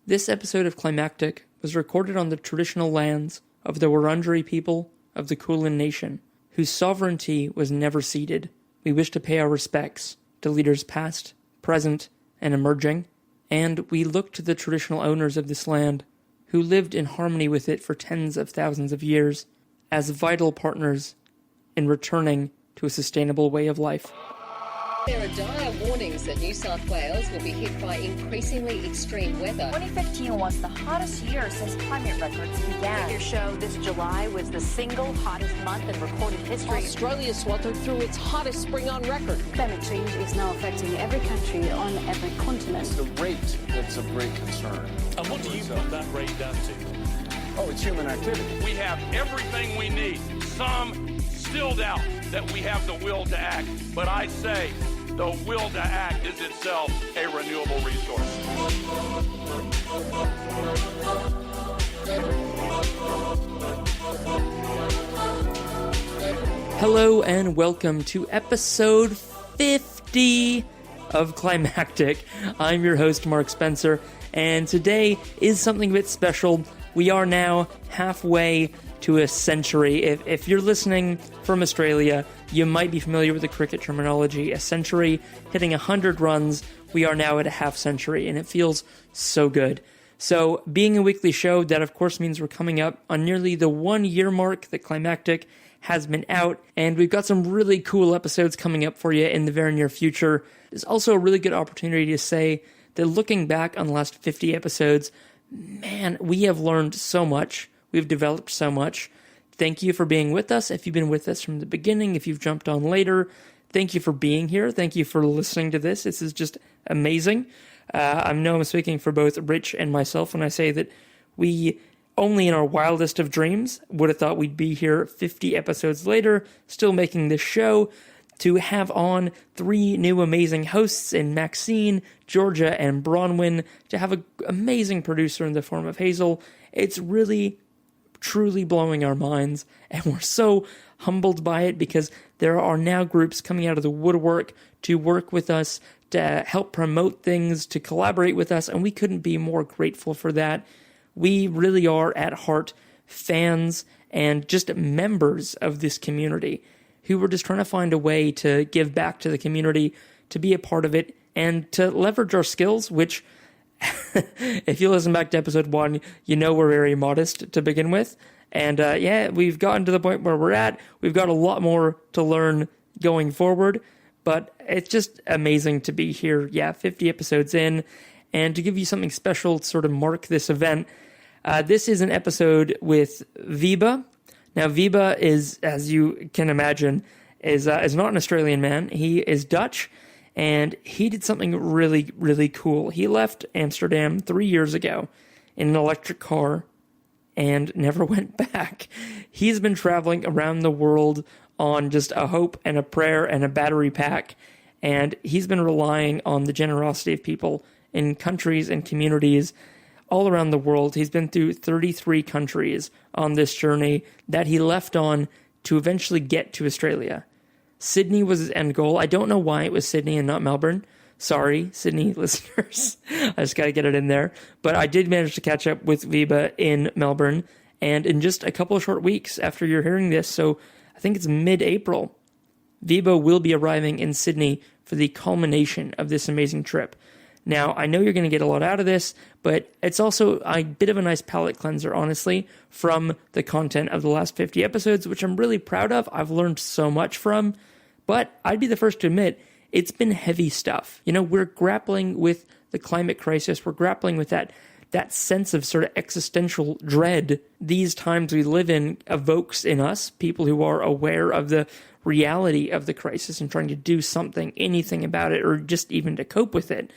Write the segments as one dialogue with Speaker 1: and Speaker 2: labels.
Speaker 1: This episode of Climactic was recorded on the traditional lands of the Wurundjeri people of the Kulin Nation, whose sovereignty was never ceded. We wish to pay our respects to leaders past, present, and emerging, and we look to the traditional owners of this land, who lived in harmony with it for tens of thousands of years, as vital partners in returning to a sustainable way of life.
Speaker 2: There are dire warnings that New South Wales will be hit by increasingly extreme weather.
Speaker 3: 2015 was the hottest year since climate records began.
Speaker 4: Your show this July was the single hottest month in recorded history.
Speaker 2: Australia sweltered through its hottest spring on record.
Speaker 5: Climate change is now affecting every country on every continent.
Speaker 6: It's the rate that's of great concern.
Speaker 7: And what do you put that rate down to?
Speaker 6: Oh, it's human activity.
Speaker 8: We have everything we need. Some still doubt that we have the will to act, but I say the will to act is itself a renewable resource.
Speaker 1: Hello and welcome to episode 50 of Climactic. I'm your host, Mark Spencer, and today is something a bit special. We are now halfway to a century. If you're listening from Australia, you might be familiar with the cricket terminology. A century, hitting 100 runs, we are now at a half century, and it feels so good. So, being a weekly show, that of course means we're coming up on nearly the 1 year mark that Climactic has been out, and we've got some really cool episodes coming up for you in the very near future. There's also a really good opportunity to say that looking back on the last 50 episodes, man, we have learned so much. We've developed so much. Thank you for being with us. If you've been with us from the beginning, if you've jumped on later, thank you for being here. Thank you for listening to this. This is just amazing. I know I'm speaking for both Rich and myself when I say that we, only in our wildest of dreams, would have thought we'd be here 50 episodes later, still making this show, to have on 3 new amazing hosts in Maxine, Georgia, and Bronwyn, to have an amazing producer in the form of Hazel. It's really, truly blowing our minds, and we're so humbled by it because there are now groups coming out of the woodwork to work with us, to help promote things, to collaborate with us, and we couldn't be more grateful for that. We really are, at heart, fans and just members of this community who were just trying to find a way to give back to the community, to be a part of it, and to leverage our skills, which, if you listen back to episode 1, you know we're very modest to begin with. And we've gotten to the point where we're at. We've got a lot more to learn going forward, but it's just amazing to be here, 50 episodes in, and to give you something special to sort of mark this event. This is an episode with Wiebe. Now, Wiebe is, as you can imagine, is not an Australian man. He is Dutch, and he did something really, really cool. He left Amsterdam 3 years ago in an electric car and never went back. He's been traveling around the world on just a hope and a prayer and a battery pack, and he's been relying on the generosity of people in countries and communities all around the world. He's been through 33 countries on this journey that he left on to eventually get to Australia. Sydney was his end goal. I don't know why it was Sydney and not Melbourne. Sorry, Sydney listeners. I just got to get it in there. But I did manage to catch up with Wiebe in Melbourne, and in just a couple of short weeks after you're hearing this, so I think it's mid-April, Wiebe will be arriving in Sydney for the culmination of this amazing trip. Now, I know you're going to get a lot out of this, but it's also a bit of a nice palate cleanser, honestly, from the content of the last 50 episodes, which I'm really proud of. I've learned so much from, but I'd be the first to admit, it's been heavy stuff. You know, we're grappling with the climate crisis. We're grappling with that sense of sort of existential dread these times we live in evokes in us, people who are aware of the reality of the crisis and trying to do something, anything about it, or just even to cope with it.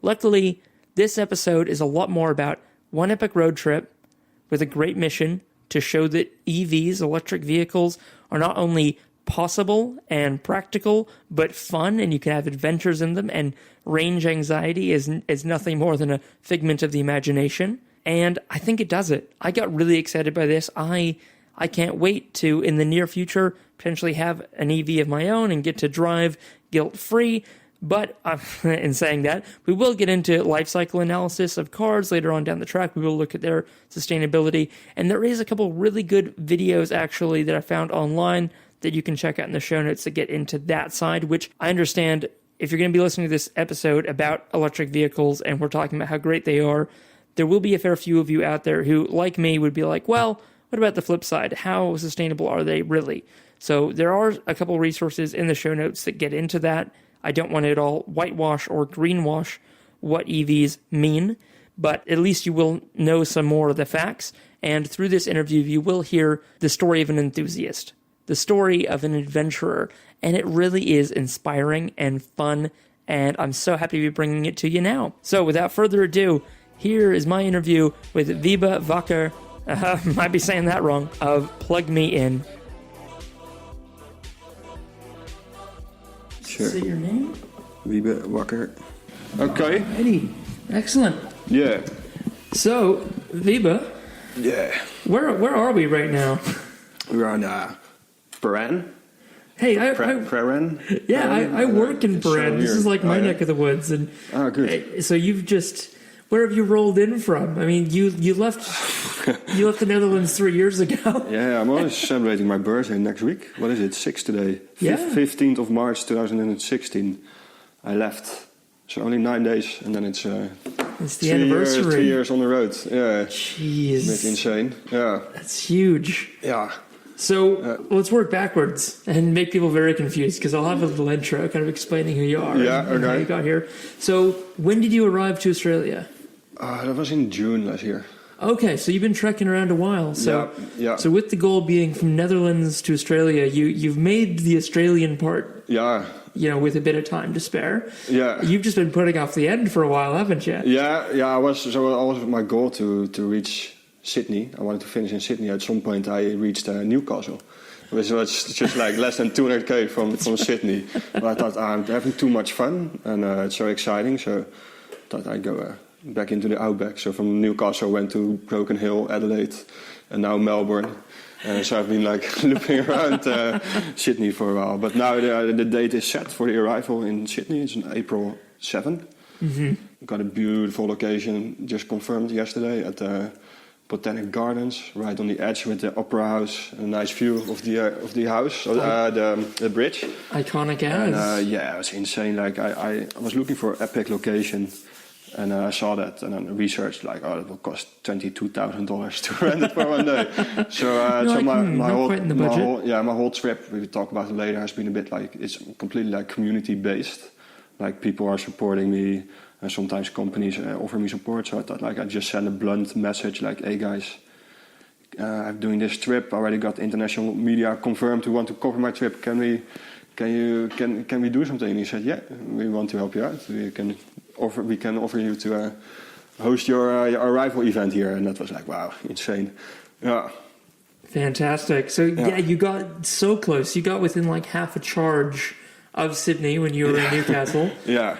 Speaker 1: Luckily, this episode is a lot more about one epic road trip with a great mission to show that EVs, electric vehicles, are not only possible and practical, but fun, and you can have adventures in them, and range anxiety is nothing more than a figment of the imagination. And I think it does it. I got really excited by this. I can't wait to, in the near future, potentially have an EV of my own and get to drive guilt-free. But in saying that, we will get into life cycle analysis of cars later on down the track. We will look at their sustainability. And there is a couple really good videos, actually, that I found online that you can check out in the show notes to get into that side, which I understand if you're going to be listening to this episode about electric vehicles and we're talking about how great they are, there will be a fair few of you out there who, like me, would be like, well, what about the flip side? How sustainable are they really? So there are a couple resources in the show notes that get into that. I don't want to at all whitewash or greenwash what EVs mean, but at least you will know some more of the facts. And through this interview, you will hear the story of an enthusiast, the story of an adventurer, and it really is inspiring and fun, and I'm so happy to be bringing it to you now. So without further ado, here is my interview with Wiebe Wakker, might be saying that wrong, of Plug Me In.
Speaker 9: Sure.
Speaker 1: Say your name?
Speaker 9: Wiebe Wakker. Okay.
Speaker 1: Alrighty. Excellent.
Speaker 9: Yeah.
Speaker 1: So, Wiebe,
Speaker 9: Yeah.
Speaker 1: where are we right now?
Speaker 9: We're on Paran.
Speaker 1: Hey,
Speaker 9: Paran.
Speaker 1: Yeah, I work in Paran. This is like my
Speaker 9: yeah.
Speaker 1: neck of the woods, and
Speaker 9: Good.
Speaker 1: So you've just, where have you rolled in from? I mean, you left the Netherlands 3 years ago.
Speaker 9: Yeah, I'm always celebrating my birthday next week. What is it? 6 today.
Speaker 1: Yeah.
Speaker 9: 15th of March 2016. I left. So only 9 days, and then it's
Speaker 1: the anniversary.
Speaker 9: 3 years on the road. Yeah.
Speaker 1: Jeez,
Speaker 9: A bit insane. Yeah.
Speaker 1: that's huge.
Speaker 9: Yeah.
Speaker 1: So let's work backwards and make people very confused, because I'll have a little intro kind of explaining who you are and how you got here. So when did you arrive to Australia?
Speaker 9: That was in June last year.
Speaker 1: Okay, so you've been trekking around a while. So,
Speaker 9: Yeah.
Speaker 1: So with the goal being from Netherlands to Australia, you've made the Australian part,
Speaker 9: Yeah.
Speaker 1: with a bit of time to spare.
Speaker 9: Yeah.
Speaker 1: You've just been putting off the end for a while, haven't you?
Speaker 9: Yeah. I was my goal to reach Sydney. I wanted to finish in Sydney. At some point, I reached Newcastle, which was just like less than 200k from Sydney. But I thought I'm having too much fun, and it's so exciting. So I thought I'd go back into the outback. So from Newcastle, I went to Broken Hill, Adelaide, and now Melbourne. So I've been like looping around Sydney for a while. But now the date is set for the arrival in Sydney. It's on April 7th. Mm-hmm. Got a beautiful location, just confirmed yesterday at Botanic Gardens, right on the edge with the Opera House, a nice view of the house, the bridge.
Speaker 1: Iconic as.
Speaker 9: And, it was insane. Like I was looking for an epic location, and I saw that, and then researched it will cost $22,000 to rent it for 1 day. So my whole trip, we will talk about it later, has been a bit like it's completely like community based. Like people are supporting me. And sometimes companies offer me support, so I thought I just send a blunt message like, "Hey guys, I'm doing this trip. I already got international media confirmed who want to cover my trip. Can we do something?" And he said, "Yeah, we want to help you out. We can offer you to host your arrival event here." And that was like, wow, insane. Yeah.
Speaker 1: Fantastic. So you got so close. You got within like half a charge of Sydney when you were in Newcastle.
Speaker 9: Yeah.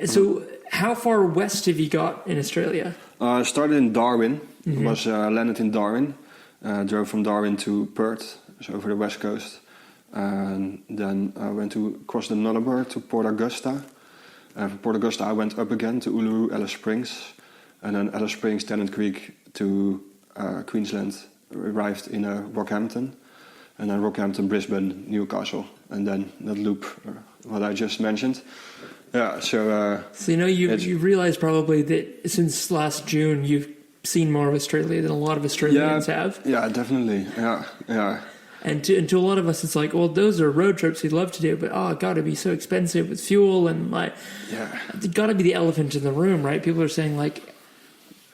Speaker 1: So how far west have you got in Australia?
Speaker 9: I started in Darwin. Mm-hmm. I was landed in Darwin. Drove from Darwin to Perth, so over the west coast. And then I went across the Nullarbor to Port Augusta. From Port Augusta I went up again to Uluru, Alice Springs. And then Alice Springs, Tennant Creek to Queensland. Arrived in Rockhampton. And then Rockhampton, Brisbane, Newcastle. And then that loop, what I just mentioned. Yeah, so
Speaker 1: you realize probably that since last June you've seen more of Australia than a lot of Australians have.
Speaker 9: Yeah, definitely. Yeah.
Speaker 1: And to a lot of us, it's like, well, those are road trips we'd love to do, but it got to be so expensive with fuel and it's got to be the elephant in the room, right? People are saying like,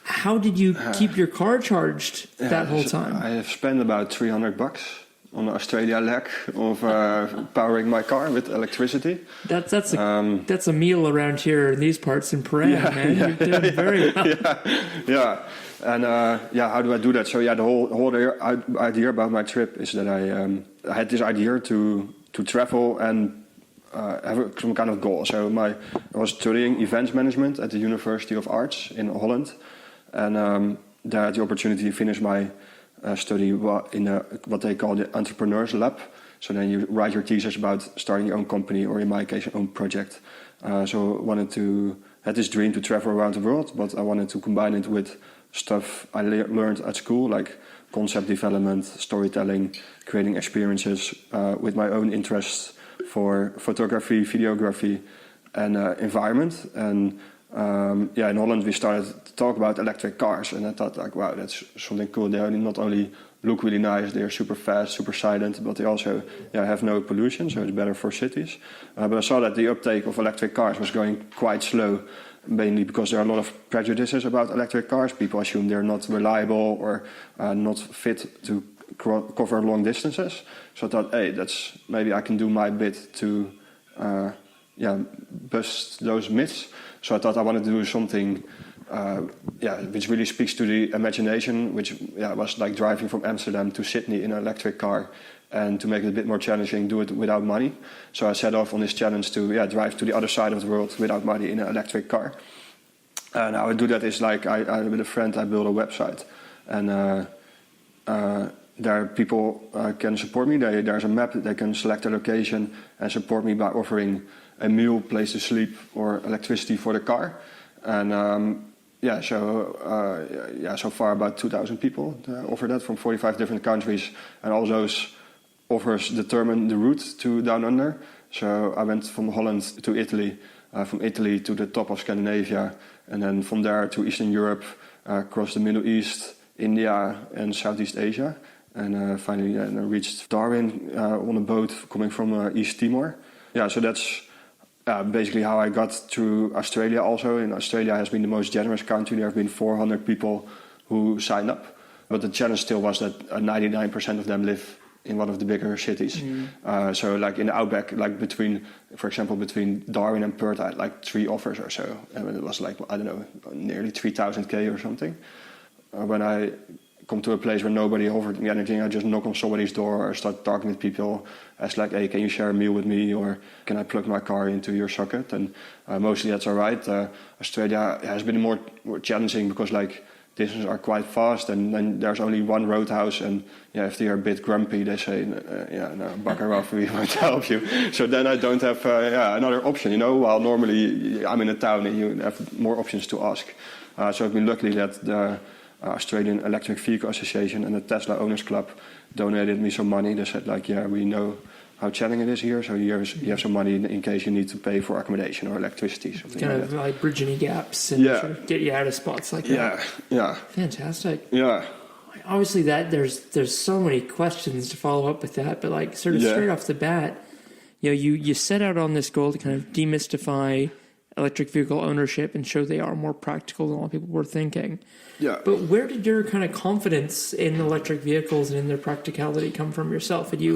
Speaker 1: how did you keep your car charged that whole time?
Speaker 9: I have spent about $300 on the Australia leg of powering my car with electricity.
Speaker 1: That's a meal around here in these parts in Paran, man. You're doing very well.
Speaker 9: And how do I do that? So the whole idea about my trip is that I had this idea to travel and have some kind of goal. So I was studying events management at the University of Arts in Holland, and there I had the opportunity to finish my study in what they call the Entrepreneurs Lab. So then you write your thesis about starting your own company, or in my case, your own project. So I had this dream to travel around the world, but I wanted to combine it with stuff I learned at school, like concept development, storytelling, creating experiences with my own interests for photography, videography, and environment. And in Holland we started to talk about electric cars, and I thought like, wow, that's something cool. They not only look really nice, they're super fast, super silent, but they also have no pollution, so it's better for cities. But I saw that the uptake of electric cars was going quite slow, mainly because there are a lot of prejudices about electric cars. People assume they're not reliable or not fit to cover long distances. So I thought, hey, maybe I can do my bit to bust those myths. So I thought I wanted to do something which really speaks to the imagination, which was like driving from Amsterdam to Sydney in an electric car, and to make it a bit more challenging, do it without money. So I set off on this challenge to drive to the other side of the world without money in an electric car. And how I do that is like with a friend I built a website, and there people can support me. There's a map that they can select a location and support me by offering a meal, place to sleep, or electricity for the car. And so far about 2,000 people offer that from 45 different countries, and all those offers determine the route to down under. So I went from Holland to Italy, from Italy to the top of Scandinavia, and then from there to Eastern Europe, across the Middle East, India, and Southeast Asia. And finally reached Darwin on a boat coming from East Timor. So that's basically how I got to Australia also. And Australia has been the most generous country. There have been 400 people who signed up. But the challenge still was that 99% of them live in one of the bigger cities. So like in the outback, like between Darwin and Perth, I had like 3 offers or so. And it was like, I don't know, nearly 3,000 or something. When I come to a place where nobody offered me anything, I just knock on somebody's door or start talking with people. Ask like, hey, can you share a meal with me, or can I plug my car into your socket? And mostly that's all right. Australia has been more challenging because like distances are quite fast, and then there's only one roadhouse, and if they are a bit grumpy, they say, no, bugger off, we won't help you. So then I don't have another option, while normally I'm in a town and you have more options to ask. So I've been lucky that the Australian Electric Vehicle Association and the Tesla Owners Club donated me some money. They said like, we know how challenging it is here, so you have some money in case you need to pay for accommodation or electricity.
Speaker 1: Kind of like bridge any gaps and sort of get you out of spots like that.
Speaker 9: Yeah.
Speaker 1: Fantastic.
Speaker 9: Yeah.
Speaker 1: Obviously there's so many questions to follow up with that, but like sort of straight off the bat, you set out on this goal to kind of demystify electric vehicle ownership and show they are more practical than a lot of people were thinking.
Speaker 9: Yeah.
Speaker 1: But where did your kind of confidence in electric vehicles and in their practicality come from yourself? Had you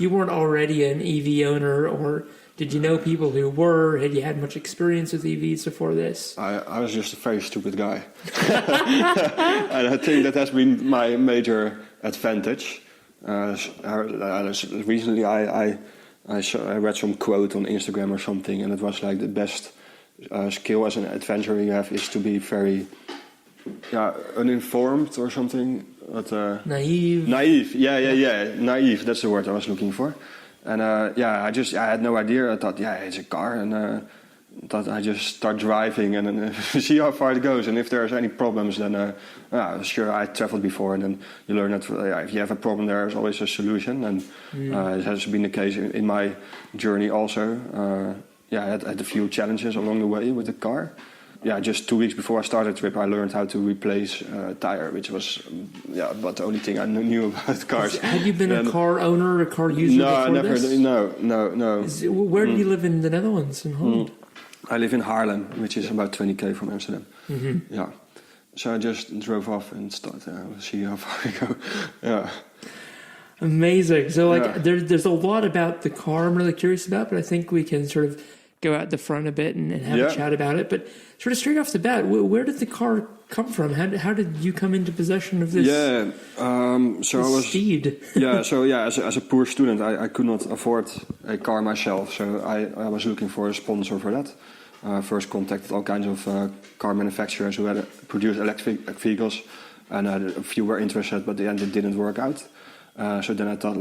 Speaker 1: weren't already an EV owner, or did you know people who were? Had you had much experience with EVs before this? I was just a very stupid guy.
Speaker 9: And I think that has been my major advantage. Recently I read some quote on Instagram or something, and it was like the best skill as an adventurer you have is to be very uninformed or something. But,
Speaker 1: naive.
Speaker 9: Naive, that's the word I was looking for. And I had no idea. I thought, it's a car, and thought I just start driving and then see how far it goes. And if there's any problems, then sure, I traveled before, and then you learn that if you have a problem, there's always a solution. And it has been the case in my journey also. I had a few challenges along the way with the car. Just 2 weeks before I started the trip, I learned how to replace a tire, which was about the only thing I knew about cars.
Speaker 1: Had you been a car owner, a car user before this?
Speaker 9: No.
Speaker 1: Where do you live in the Netherlands, in Holland?
Speaker 9: I live in Haarlem, which is about 20k from Amsterdam.
Speaker 1: Mm-hmm.
Speaker 9: Yeah. So I just drove off and started. We'll see how far we go. Yeah.
Speaker 1: Amazing. So there's a lot about the car I'm really curious about, but I think we can sort of go out the front a bit and have a chat about it. But sort of straight off the bat, where did the car come from? How did you come into possession of this? Steed?
Speaker 9: As a poor student, I could not afford a car myself, so I was looking for a sponsor for that. First contacted all kinds of car manufacturers who had produced electric vehicles, and a few were interested, but in the end it didn't work out. So then I thought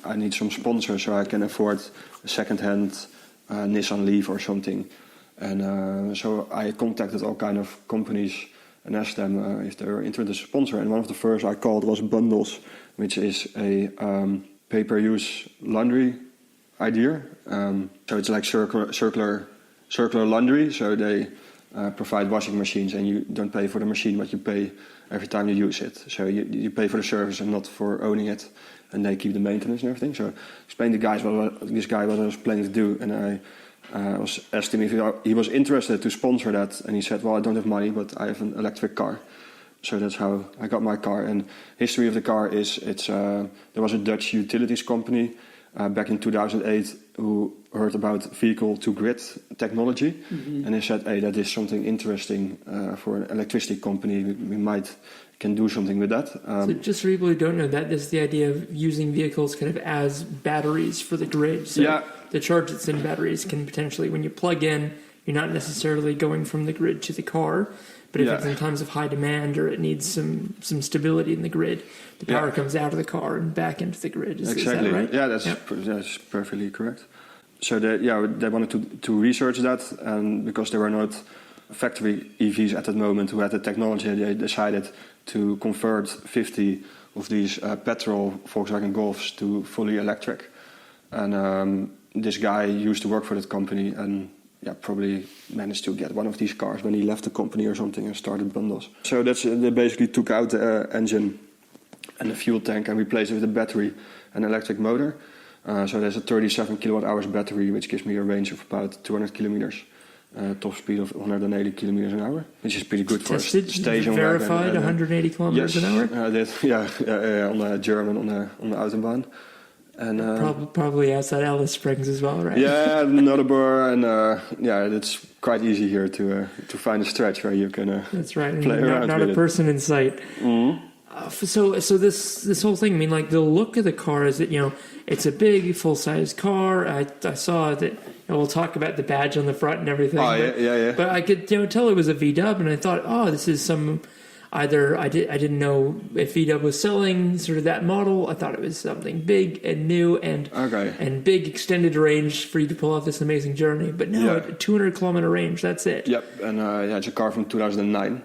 Speaker 9: I need some sponsors so I can afford a second-hand Nissan Leaf or something. And so I contacted all kind of companies and asked them if they were interested to sponsor. And one of the first I called was Bundles, which is a pay-per-use laundry idea. So it's like circular laundry. So they provide washing machines, and you don't pay for the machine, but you pay every time you use it. So you pay for the service and not for owning it, and they keep the maintenance and everything. So I explained to this guy what I was planning to do, and I asked him if he was interested to sponsor that, and he said, well, I don't have money, but I have an electric car. So that's how I got my car. And history of the car is there was a Dutch utilities company back in 2008 who heard about vehicle-to-grid technology, and they said, hey, that is something interesting for an electricity company. We can do something with that.
Speaker 1: So just for people who don't know, that is the idea of using vehicles kind of as batteries for the grid. So the charge that's in batteries can potentially, when you plug in, you're not necessarily going from the grid to the car, but if it's in times of high demand or it needs some stability in the grid, the power comes out of the car and back into the grid. Is that right?
Speaker 9: Yeah, that's perfectly correct. So they wanted to research that, and because there were not factory EVs at that moment who had the technology, they decided to convert 50 of these petrol Volkswagen Golfs to fully electric. And this guy used to work for that company and probably managed to get one of these cars when he left the company or something and started Bundles. So they basically took out the engine and the fuel tank and replaced it with a battery and electric motor. So there's a 37 kilowatt hours battery, which gives me a range of about 200 kilometers. Top speed of 180 kilometers an hour, which is pretty good for a station.
Speaker 1: Verified 180 kilometers an hour?
Speaker 9: On the German on the Autobahn. And
Speaker 1: probably outside Alice Springs as well, right?
Speaker 9: Yeah, Noderbor, and it's quite easy here to find a stretch where you can
Speaker 1: that's right.
Speaker 9: Play around
Speaker 1: not
Speaker 9: with
Speaker 1: a person in sight.
Speaker 9: Mm-hmm.
Speaker 1: So this whole thing, I mean, like the look of the car is that, it's a big full-size car. I saw that, we'll talk about the badge on the front and everything. But I could tell it was a VW, and I thought, this is some, either I didn't know if VW was selling sort of that model. I thought it was something big and new and big extended range for you to pull off this amazing journey. But no, 200 kilometer range, that's it.
Speaker 9: Yep, and it's a car from 2009.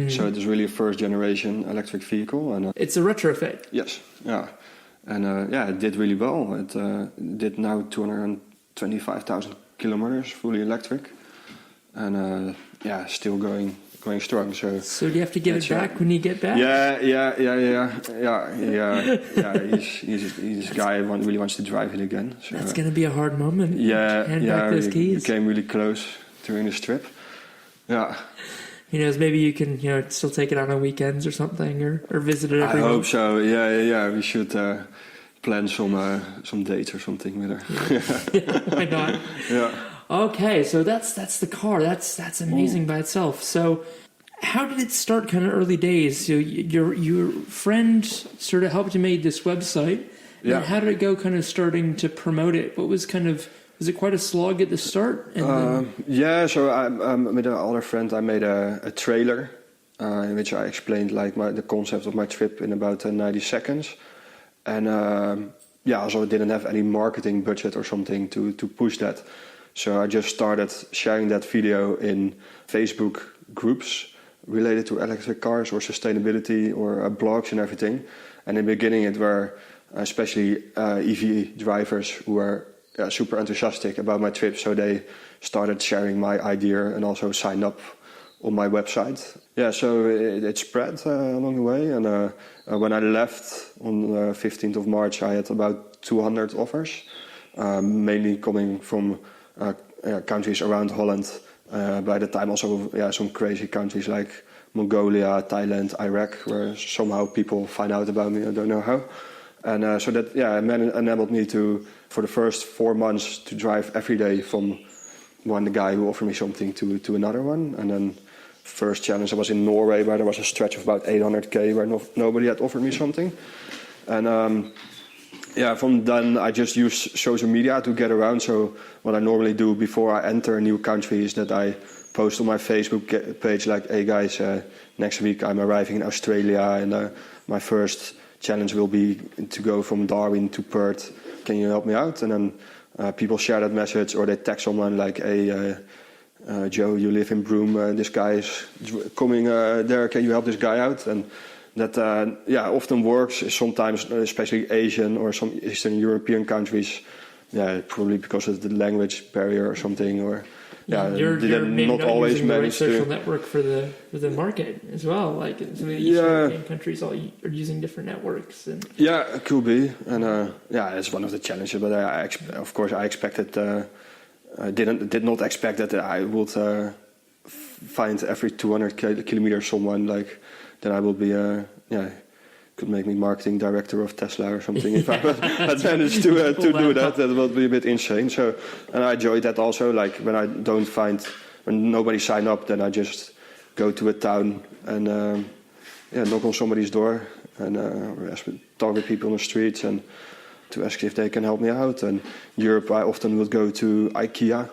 Speaker 9: So it is really a first generation electric vehicle, and
Speaker 1: it's a retrofit.
Speaker 9: Yes, yeah, and it did really well. It did now 225,000 kilometers fully electric, and still going strong. So
Speaker 1: do you have to give it back when you get back?
Speaker 9: Yeah. He's a guy who really wants to drive it again. So,
Speaker 1: that's going to be a hard moment.
Speaker 9: Hand
Speaker 1: back those keys.
Speaker 9: We came really close during this trip. Yeah.
Speaker 1: Maybe you can, still take it on on weekends or something, or visit it every month.
Speaker 9: I hope so. Yeah. We should plan some dates or something with her.
Speaker 1: Yeah, why not?
Speaker 9: Yeah.
Speaker 1: Okay, so that's the car. That's amazing by itself. So, how did it start? Kind of early days. So your friend sort of helped you make this website.
Speaker 9: Yeah.
Speaker 1: And how did it go? Kind of starting to promote it. What was was it quite a slog at the start?
Speaker 9: So I with another friend, I made a trailer in which I explained the concept of my trip in about 90 seconds. And also I didn't have any marketing budget or something to push that. So I just started sharing that video in Facebook groups related to electric cars or sustainability or blogs and everything. And in the beginning it were especially EV drivers who were super enthusiastic about my trip, so they started sharing my idea and also signed up on my website. Yeah, so it spread along the way, and when I left on the 15th of March, I had about 200 offers, mainly coming from countries around Holland. By the time also some crazy countries like Mongolia, Thailand, Iraq, where somehow people find out about me, I don't know how. And so that enabled me to, for the first 4 months, to drive every day from one guy who offered me something to another one. And then first challenge I was in Norway, where there was a stretch of about 800k where nobody had offered me something. And from then I just used social media to get around. So what I normally do before I enter a new country is that I post on my Facebook page like, hey guys, next week I'm arriving in Australia, and my first challenge will be to go from Darwin to Perth. Can you help me out? And then people share that message, or they text someone like, "Hey, Joe, you live in Broome. This guy is coming there. Can you help this guy out?" And that often works. Sometimes, especially Asian or some Eastern European countries, probably because of the language barrier or something, or
Speaker 1: you're maybe not always using the right social network for the market as well. Like some of the Eastern European countries all are using different networks. And
Speaker 9: it could be, and it's one of the challenges. But of course, I expected. Did not expect that I would find every 200 kilometers someone like. Then I will be could make me marketing director of Tesla or something if I had managed to do that. That would be a bit insane. So, and I enjoyed that also. Like when nobody sign up, then I just go to a town and knock on somebody's door and talk with people on the streets and to ask if they can help me out. And Europe, I often would go to IKEA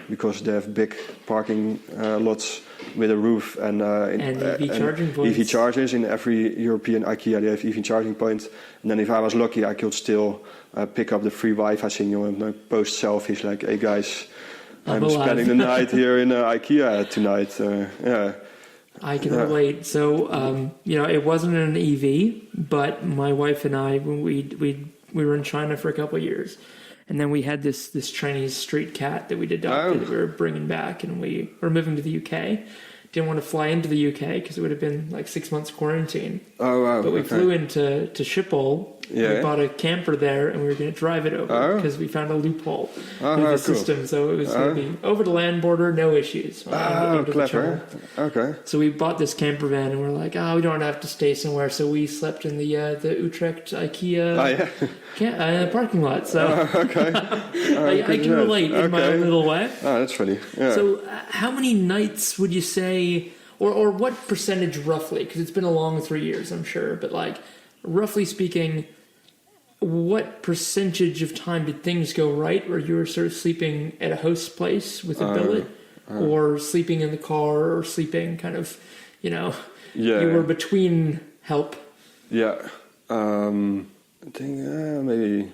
Speaker 9: because they have big parking lots with a roof and
Speaker 1: EV charging points.
Speaker 9: EV chargers in every European IKEA. They have EV charging points. And then if I was lucky, I could still pick up the free Wi-Fi signal and post selfies like, "Hey guys, I'm spending the night here in IKEA tonight."
Speaker 1: I can relate. So it wasn't an EV, but my wife and I, when we were in China for a couple of years. And then we had this Chinese street cat that we adopted that we were bringing back, and we were moving to the UK. Didn't want to fly into the UK because it would have been like 6 months quarantine.
Speaker 9: Oh, wow.
Speaker 1: But we flew into Sheil. We bought a camper there, and we were going to drive it over because we found a loophole in the system. So it was going to be over the land border, no issues.
Speaker 9: Clever. Okay.
Speaker 1: So we bought this camper van, and we're like, we don't have to stay somewhere. So we slept in the Utrecht IKEA parking lot. So I can relate in my own little way.
Speaker 9: Oh, that's funny. Yeah.
Speaker 1: So how many nights would you say, or what percentage roughly, because it's been a long 3 years, I'm sure, but like roughly speaking, what percentage of time did things go right where you were sort of sleeping at a host's place with a billet or sleeping in the car or sleeping kind of, you were between help? Yeah.
Speaker 9: I think maybe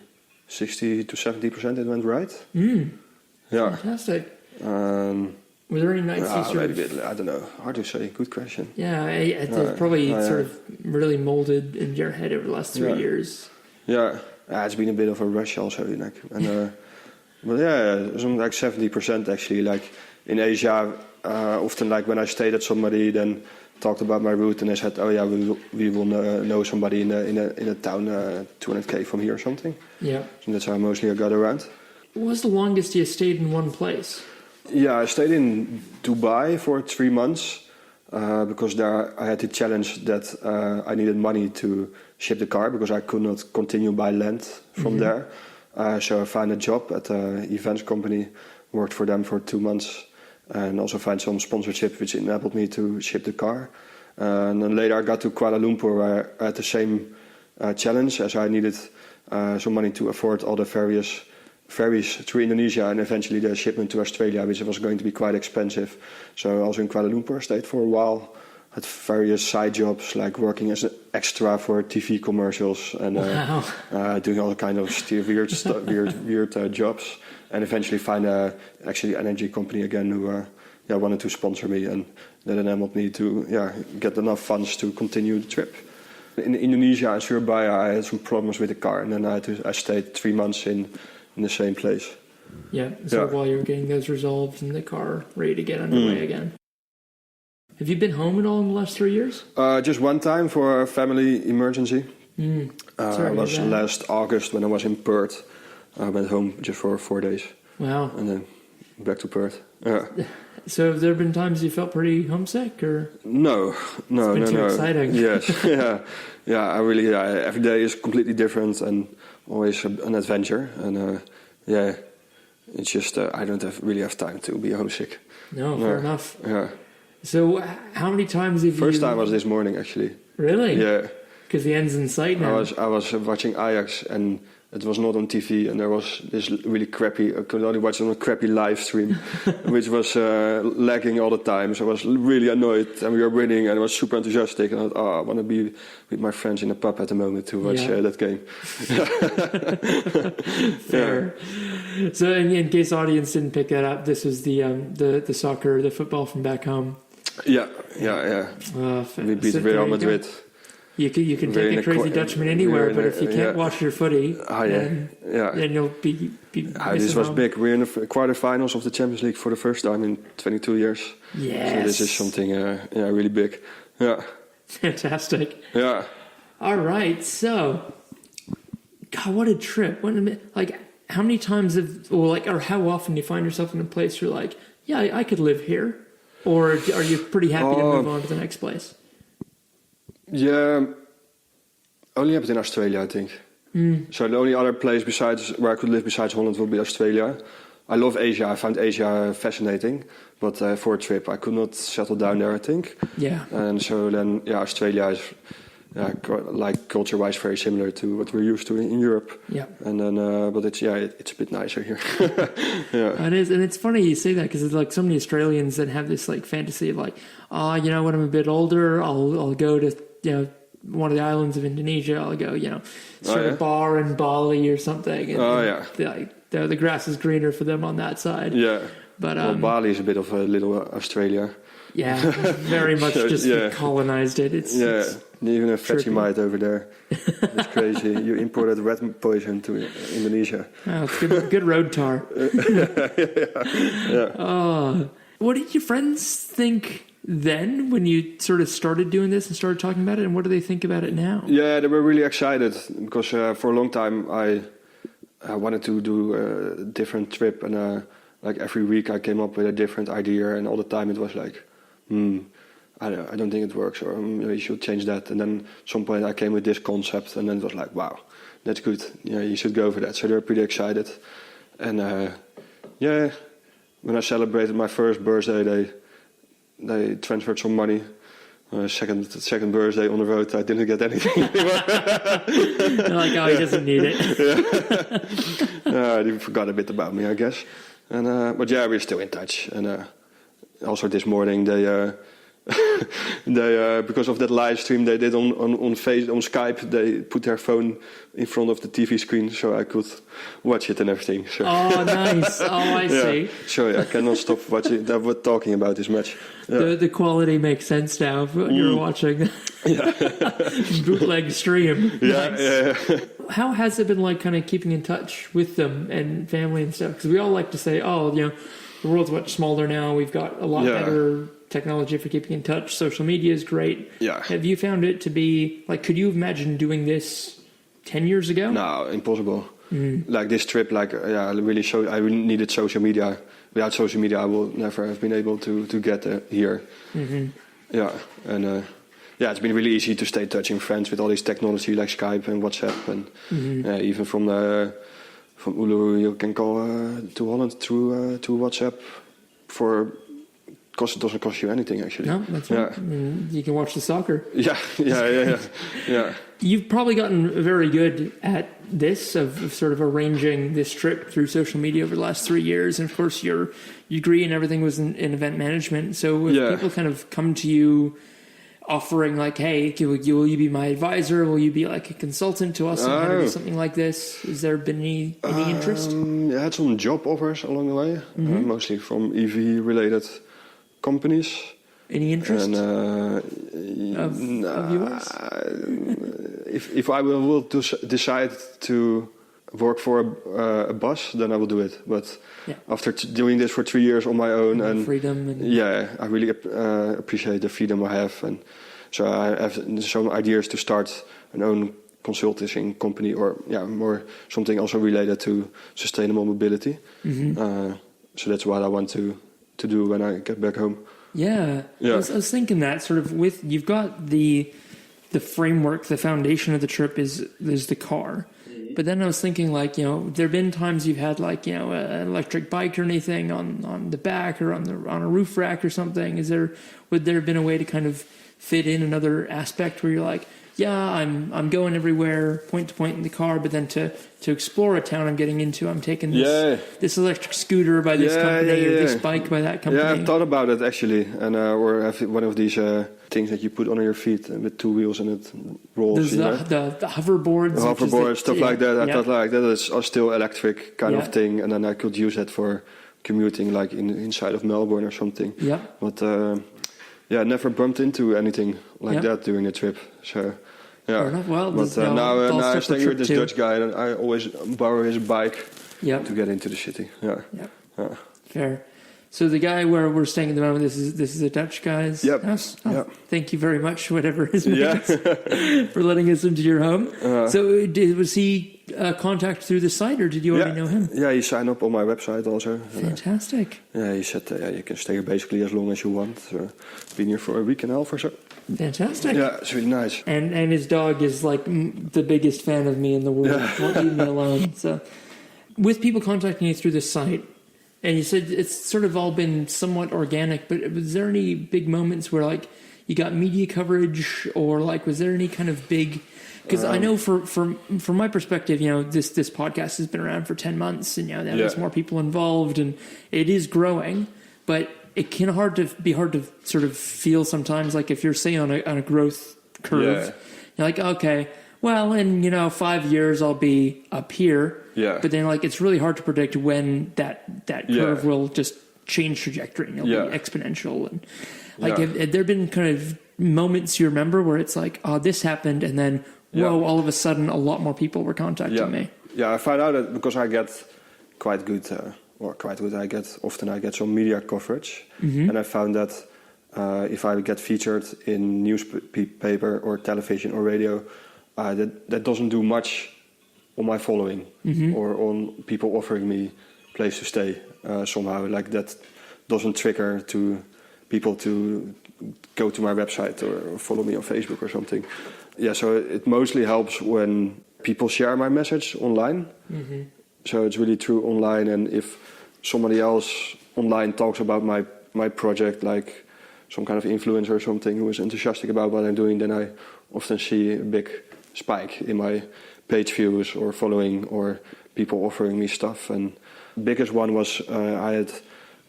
Speaker 9: 60 to 70% it went right. Yeah.
Speaker 1: Fantastic. Were there any nights you sort
Speaker 9: of... I don't know. Hard to say. Good question.
Speaker 1: Yeah, it's probably sort of really molded in your head over the last 3 years.
Speaker 9: Yeah, it's been a bit of a rush also. But something like 70% actually. Like in Asia, often like when I stayed at somebody, then talked about my route, and they said, we will know somebody in a town 200k from here or something. Yeah. So that's how mostly I got around.
Speaker 1: What was the longest you stayed in one place?
Speaker 9: Yeah, I stayed in Dubai for 3 months because there I had the challenge that I needed money to ship the car because I could not continue by land from there. So I found a job at an events company, worked for them for 2 months, and also find some sponsorship which enabled me to ship the car. And then later I got to Kuala Lumpur where I had the same challenge as I needed some money to afford all the various ferries through Indonesia and eventually the shipment to Australia, which was going to be quite expensive. So also in Kuala Lumpur, I stayed for a while, had various side jobs like working as an extra for TV commercials and doing all kind of weird jobs, and eventually find actually an energy company again who wanted to sponsor me, and that enabled me to get enough funds to continue the trip. In Indonesia and Surabaya, I had some problems with the car, and then I stayed 3 months in the same place.
Speaker 1: Yeah, so while you were getting those resolved and the car ready to get underway again. Have you been home at all in the last 3 years?
Speaker 9: Just one time for a family emergency.
Speaker 1: Sorry,
Speaker 9: it was last August when I was in Perth. I went home just for 4 days.
Speaker 1: Wow.
Speaker 9: And then back to Perth. Yeah.
Speaker 1: So have there been times you felt pretty homesick, or?
Speaker 9: No.
Speaker 1: It's been too exciting.
Speaker 9: Yes, I really, every day is completely different and always an adventure. And it's just, I don't really have time to be homesick.
Speaker 1: No, fair enough.
Speaker 9: Yeah.
Speaker 1: So how many times have
Speaker 9: First time was this morning, actually.
Speaker 1: Really?
Speaker 9: Yeah.
Speaker 1: Because the end's in sight now.
Speaker 9: I was watching Ajax and it was not on TV, and there was this really crappy. I could only watch it on a crappy live stream, which was lagging all the time. So I was really annoyed, and we were winning, and I was super enthusiastic. And I thought, I want to be with my friends in a pub at the moment to watch that game.
Speaker 1: Fair. So, in case the audience didn't pick that up, this was the soccer, the football from back home.
Speaker 9: Yeah. We beat Real Madrid.
Speaker 1: You can take a crazy Dutchman anywhere, but if you can't watch your footy, then you'll be
Speaker 9: this was big. We're in the quarterfinals of the Champions League for the first time in 22 years.
Speaker 1: Yes.
Speaker 9: So this is something really big. Yeah.
Speaker 1: Fantastic.
Speaker 9: Yeah.
Speaker 1: All right. So, God, what a trip. How many times or how often do you find yourself in a place you're like, yeah, I could live here? Or are you pretty happy to move on to the next place?
Speaker 9: Yeah, only happened in Australia, I think. So the only other place where I could live besides Holland would be Australia. I love Asia. I found Asia fascinating, but for a trip I could not settle down there, I think. Yeah. And so then, Australia is culture-wise very similar to what we're used to in Europe. Yeah. And then, but it's a bit nicer here. Yeah.
Speaker 1: It is, and it's funny you say that because it's like so many Australians that have this like fantasy of like, when I'm a bit older, I'll go to one of the islands of Indonesia. I'll go start a bar in Bali or something. And, the grass is greener for them on that side. Yeah. But
Speaker 9: Bali is a bit of a little Australia.
Speaker 1: Yeah, very much colonized it. It's
Speaker 9: even a Vegemite over there. It's crazy. You imported rat poison to Indonesia.
Speaker 1: Oh, it's good road tar. What did your friends think then when you sort of started doing this and started talking about it, and what do they think about it now?
Speaker 9: Yeah, they were really excited because for a long time I wanted to do a different trip, and like every week I came up with a different idea, and all the time it was like, I don't think it works, or you should change that. And then at some point I came with this concept, and then it was like, wow, that's good. Yeah, you should go for that. So they were pretty excited. And when I celebrated my first birthday, they transferred some money. Second birthday on the road, I didn't get anything.
Speaker 1: They're like, he doesn't need it.
Speaker 9: They forgot a bit about me, I guess. And but we're still in touch. And also this morning they because of that live stream they did on Skype, they put their phone in front of the TV screen so I could watch it and everything. So.
Speaker 1: Oh, nice. Oh, I see.
Speaker 9: So I cannot stop watching. We're talking about this match. Yeah.
Speaker 1: The quality makes sense now when you're watching. Bootleg stream.
Speaker 9: Yeah.
Speaker 1: How has it been like kind of keeping in touch with them and family and stuff? Because we all like to say, the world's much smaller now. We've got a lot better technology for keeping in touch. Social media is great. Yeah. Have you found it to be like, could you imagine doing this 10 years ago?
Speaker 9: No, impossible. Like this trip, I really needed social media. Without social media, I will never have been able to get here. Mm-hmm. Yeah. And it's been really easy to stay in touch with friends with all this technology like Skype and WhatsApp, and even from Uluru you can call to Holland through WhatsApp because it doesn't cost you anything actually.
Speaker 1: No, that's right. I mean, you can watch the soccer.
Speaker 9: Yeah.
Speaker 1: You've probably gotten very good at this of sort of arranging this trip through social media over the last 3 years, and of course your degree and everything was in event management. So if people kind of come to you offering like, hey, will you be my advisor? Will you be like a consultant to us on how to do something like this? Has there been any interest?
Speaker 9: I had some job offers along the way, mostly from EV-related companies.
Speaker 1: Any interest of yours?
Speaker 9: If I will decide to work for a boss, then I will do it. But after doing this for 3 years on my own, and
Speaker 1: freedom,
Speaker 9: I really appreciate the freedom I have, and so I have some ideas to start an own consulting company, or more something also related to sustainable mobility. So that's what I want to do when I get back home.
Speaker 1: I was thinking that sort of you've got the framework, the foundation of the trip is the car. But then I was thinking, like, there have been times you've had, like, an electric bike or anything on the back or on a roof rack or something. Would there have been a way to kind of fit in another aspect where you're like, I'm going everywhere, point to point in the car, but then to explore a town I'm getting into, I'm taking this electric scooter by this company or this bike by that company.
Speaker 9: Yeah, I've thought about it actually, and or have one of these things that you put under your feet with 2 wheels and it rolls.
Speaker 1: The hoverboards.
Speaker 9: The hoverboards, stuff like that. I thought like that is still electric kind of thing, and then I could use it for commuting like inside of Melbourne or something. Yeah. But I never bumped into anything like that during the trip. So
Speaker 1: fair enough. Well,
Speaker 9: but now I'm staying with this Dutch guy, and I always borrow his bike to get into the city. Yeah.
Speaker 1: Fair. So the guy where we're staying at the moment, this is a Dutch guy's house. Oh, thank you very much, whatever his name is, for letting us into your home. So was he contact through the site, or did you already know him?
Speaker 9: Yeah, he signed up on my website also.
Speaker 1: Fantastic.
Speaker 9: He said you can stay here basically as long as you want. So been here for a week and a half or so.
Speaker 1: Fantastic.
Speaker 9: Yeah, it's really nice.
Speaker 1: And his dog is like the biggest fan of me in the world. Won't leave me alone. So with people contacting you through the site, and you said it's sort of all been somewhat organic, but was there any big moments where like you got media coverage, or like was there any kind of big? Because I know from my perspective, this podcast has been around for 10 months, and there's more people involved, and it is growing, but it can be hard to sort of feel sometimes like if you're say on a growth curve, you're like, okay, well, in 5 years I'll be up here. Yeah. But then like it's really hard to predict when that curve will just change trajectory and it'll be exponential. And like have there been kind of moments you remember where it's like, oh, this happened, and then all of a sudden a lot more people were contacting me? Yeah,
Speaker 9: I found out that because I get quite good. I get some media coverage, and I found that if I get featured in newspaper or television or radio, that doesn't do much on my following or on people offering me place to stay somehow. Like that doesn't trigger to people to go to my website or follow me on Facebook or something. Yeah, so it mostly helps when people share my message online. So it's really true online, and if somebody else online talks about my project, like some kind of influencer or something who is enthusiastic about what I'm doing, then I often see a big spike in my page views or following or people offering me stuff. And the biggest one was I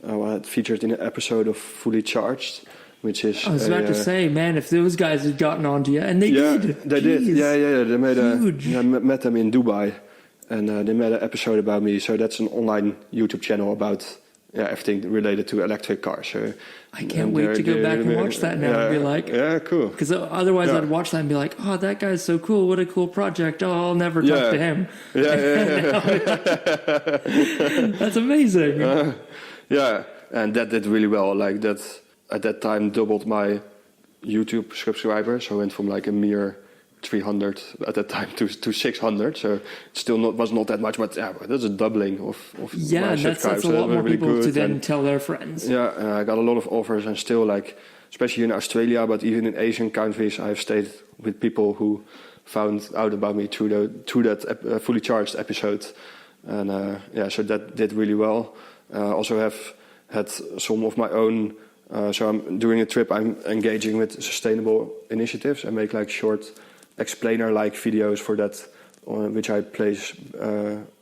Speaker 9: had featured in an episode of Fully Charged, which is...
Speaker 1: I was about to say, man, if those guys had gotten onto you, and they did.
Speaker 9: They did. Yeah. They made I met them in Dubai, and they made an episode about me. So that's an online YouTube channel about everything related to electric cars. So
Speaker 1: I can't wait to go back and watch that now and be like...
Speaker 9: Yeah, cool.
Speaker 1: Because otherwise I'd watch that and be like, oh, that guy's so cool. What a cool project. Oh, I'll never talk to him. That's amazing.
Speaker 9: And that did really well. Like that, at that time, doubled my YouTube subscribers. So I went from like a mere 300 at that time to 600. So it still was not that much, but that's a doubling of my subscribers.
Speaker 1: That's a lot more people to then tell their friends.
Speaker 9: Yeah, and I got a lot of offers, and still like, especially in Australia, but even in Asian countries, I've stayed with people who found out about me through that Fully Charged episode. And so that did really well. Also have had some of my own. So I'm doing a trip. I'm engaging with sustainable initiatives. I make like short explainer-like videos for that, which I place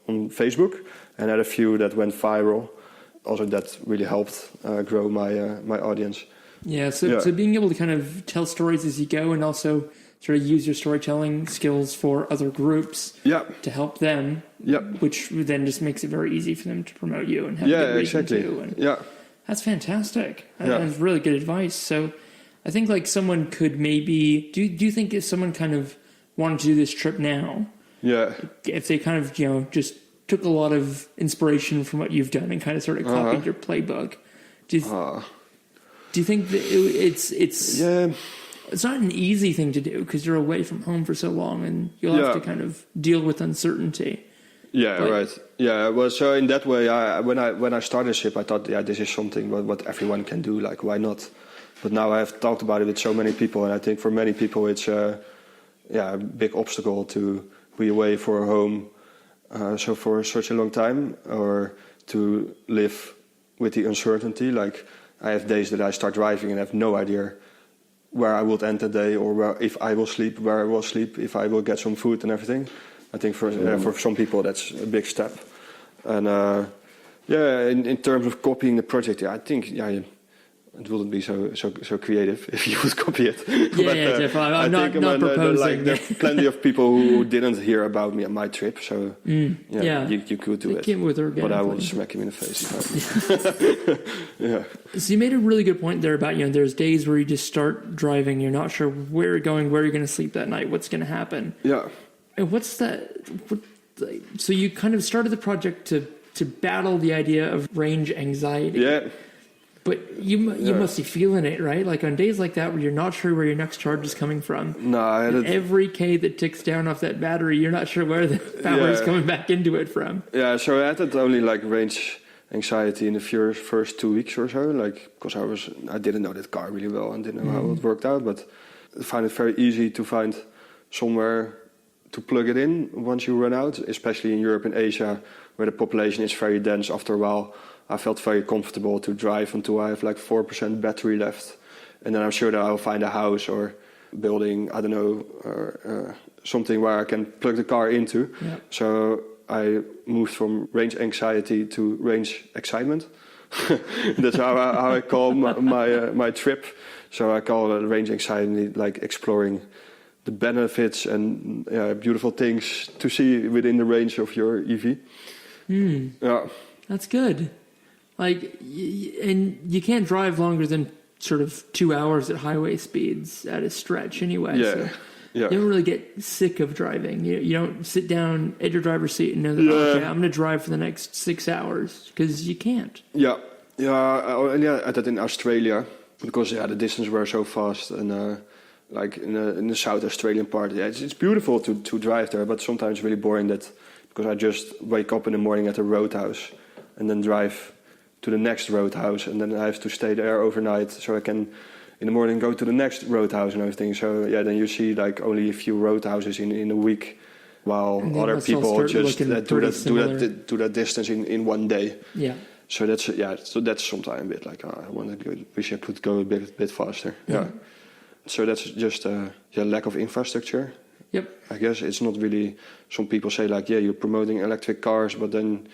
Speaker 9: on Facebook, and had a few that went viral. Also, that really helped grow my audience.
Speaker 1: Yeah. So being able to kind of tell stories as you go, and also sort of use your storytelling skills for other groups to help them. Which then just makes it very easy for them to promote you and have good reason to. And that's fantastic. That's really good advice. So I think like someone could maybe do you think if someone kind of wanted to do this trip now, if they kind of just took a lot of inspiration from what you've done and kind of sort of copied your playbook, do you think that it's not an easy thing to do because you're away from home for so long and you'll have to kind of deal with uncertainty?
Speaker 9: Right. Yeah, well, so in that way, when I started the ship, I thought, this is something what everyone can do, like, why not? But now I have talked about it with so many people, and I think for many people it's a big obstacle to be away for home so for such a long time, or to live with the uncertainty. Like, I have days that I start driving and have no idea where I would end the day, or if I will sleep, where I will sleep, if I will get some food and everything. I think for some people that's a big step. And in terms of copying the project, I think it wouldn't be so creative if you would copy it.
Speaker 1: Definitely. I'm not proposing.
Speaker 9: There are plenty of people who didn't hear about me on my trip, so you could do it.
Speaker 1: Came with organically.
Speaker 9: But I will smack him in the face if I
Speaker 1: So you made a really good point there about, there's days where you just start driving, you're not sure where you're going, where you're going to sleep that night, what's going to happen.
Speaker 9: Yeah.
Speaker 1: And what's that? So you kind of started the project to battle the idea of range anxiety.
Speaker 9: Yeah.
Speaker 1: But you must be feeling it, right? Like on days like that where you're not sure where your next charge is coming from.
Speaker 9: No,
Speaker 1: every K that ticks down off that battery, you're not sure where the power is coming back into it from.
Speaker 9: Yeah, so I had only like range anxiety in the first 2 weeks or so, because I didn't know that car really well and didn't know how it worked out, but I find it very easy to find somewhere to plug it in once you run out, especially in Europe and Asia, where the population is very dense. After a while, I felt very comfortable to drive until I have like 4% battery left. And then I'm sure that I'll find a house or building, I don't know, or something where I can plug the car into. Yeah. So I moved from range anxiety to range excitement. That's how I call my trip. So I call it range anxiety, like exploring the benefits and beautiful things to see within the range of your EV. Yeah,
Speaker 1: that's good. And you can't drive longer than sort of 2 hours at highway speeds at a stretch anyway.
Speaker 9: Yeah.
Speaker 1: So you don't really get sick of driving. You don't sit down at your driver's seat and know that, okay, I'm going to drive for the next 6 hours, because you can't.
Speaker 9: Yeah. I did in Australia, because the distance were so fast, and like in the South Australian part, it's beautiful to drive there, but sometimes really boring because I just wake up in the morning at a roadhouse and then drive to the next roadhouse, and then I have to stay there overnight so I can in the morning go to the next roadhouse and everything. So then you see like only a few roadhouses in a week, while other people just do that distance in 1 day. Yeah. So that's sometimes a bit like wish I could go a bit faster. Yeah. So that's just lack of infrastructure. Yep. I guess it's not really. Some people say like, you're promoting electric cars, but then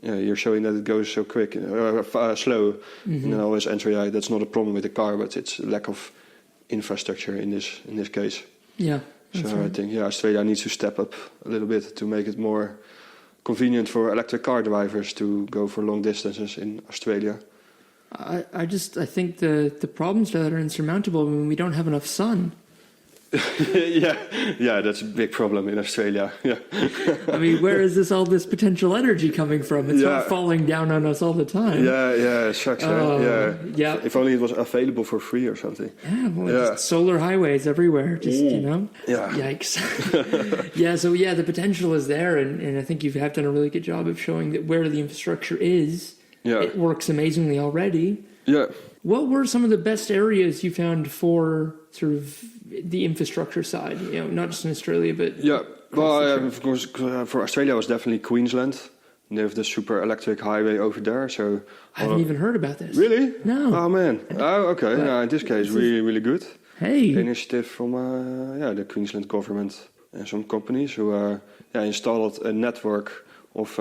Speaker 9: you're showing that it goes so quick, slow. Mm-hmm. And then I always answer, that's not a problem with the car, but it's lack of infrastructure in this case. Yeah. So right. I think Australia needs to step up a little bit to make it more convenient for electric car drivers to go for long distances in Australia.
Speaker 1: I think the problems that are insurmountable when we don't have enough sun.
Speaker 9: yeah, that's a big problem in Australia. Yeah.
Speaker 1: I mean, where is all this potential energy coming from? It's not falling down on us all the time.
Speaker 9: Yeah, it sucks. Yeah. If only it was available for free or something.
Speaker 1: Just solar highways everywhere. Yeah. Yikes. The potential is there, and I think you have done a really good job of showing that where the infrastructure is, it works amazingly already. Yeah. What were some of the best areas you found for sort of the infrastructure side? Not just in Australia, but
Speaker 9: of course, for Australia it was definitely Queensland. They have the super electric highway over there. So
Speaker 1: I haven't even heard about this.
Speaker 9: Really?
Speaker 1: No.
Speaker 9: Oh man. Oh, okay. In this case, really, really good.
Speaker 1: Hey.
Speaker 9: Initiative from the Queensland government and some companies who installed a network of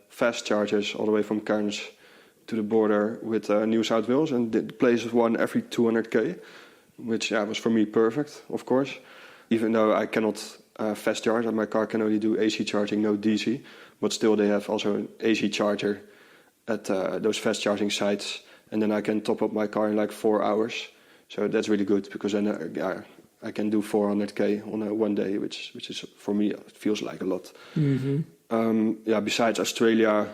Speaker 9: fast chargers all the way from Cairns to the border with New South Wales, and did places one every 200k, which was for me perfect, of course. Even though I cannot fast charge, and my car can only do AC charging, no DC, but still they have also an AC charger at those fast charging sites, and then I can top up my car in like 4 hours. So that's really good, because then I can do 400k on one day, which is for me it feels like a lot. Mm-hmm. Besides Australia.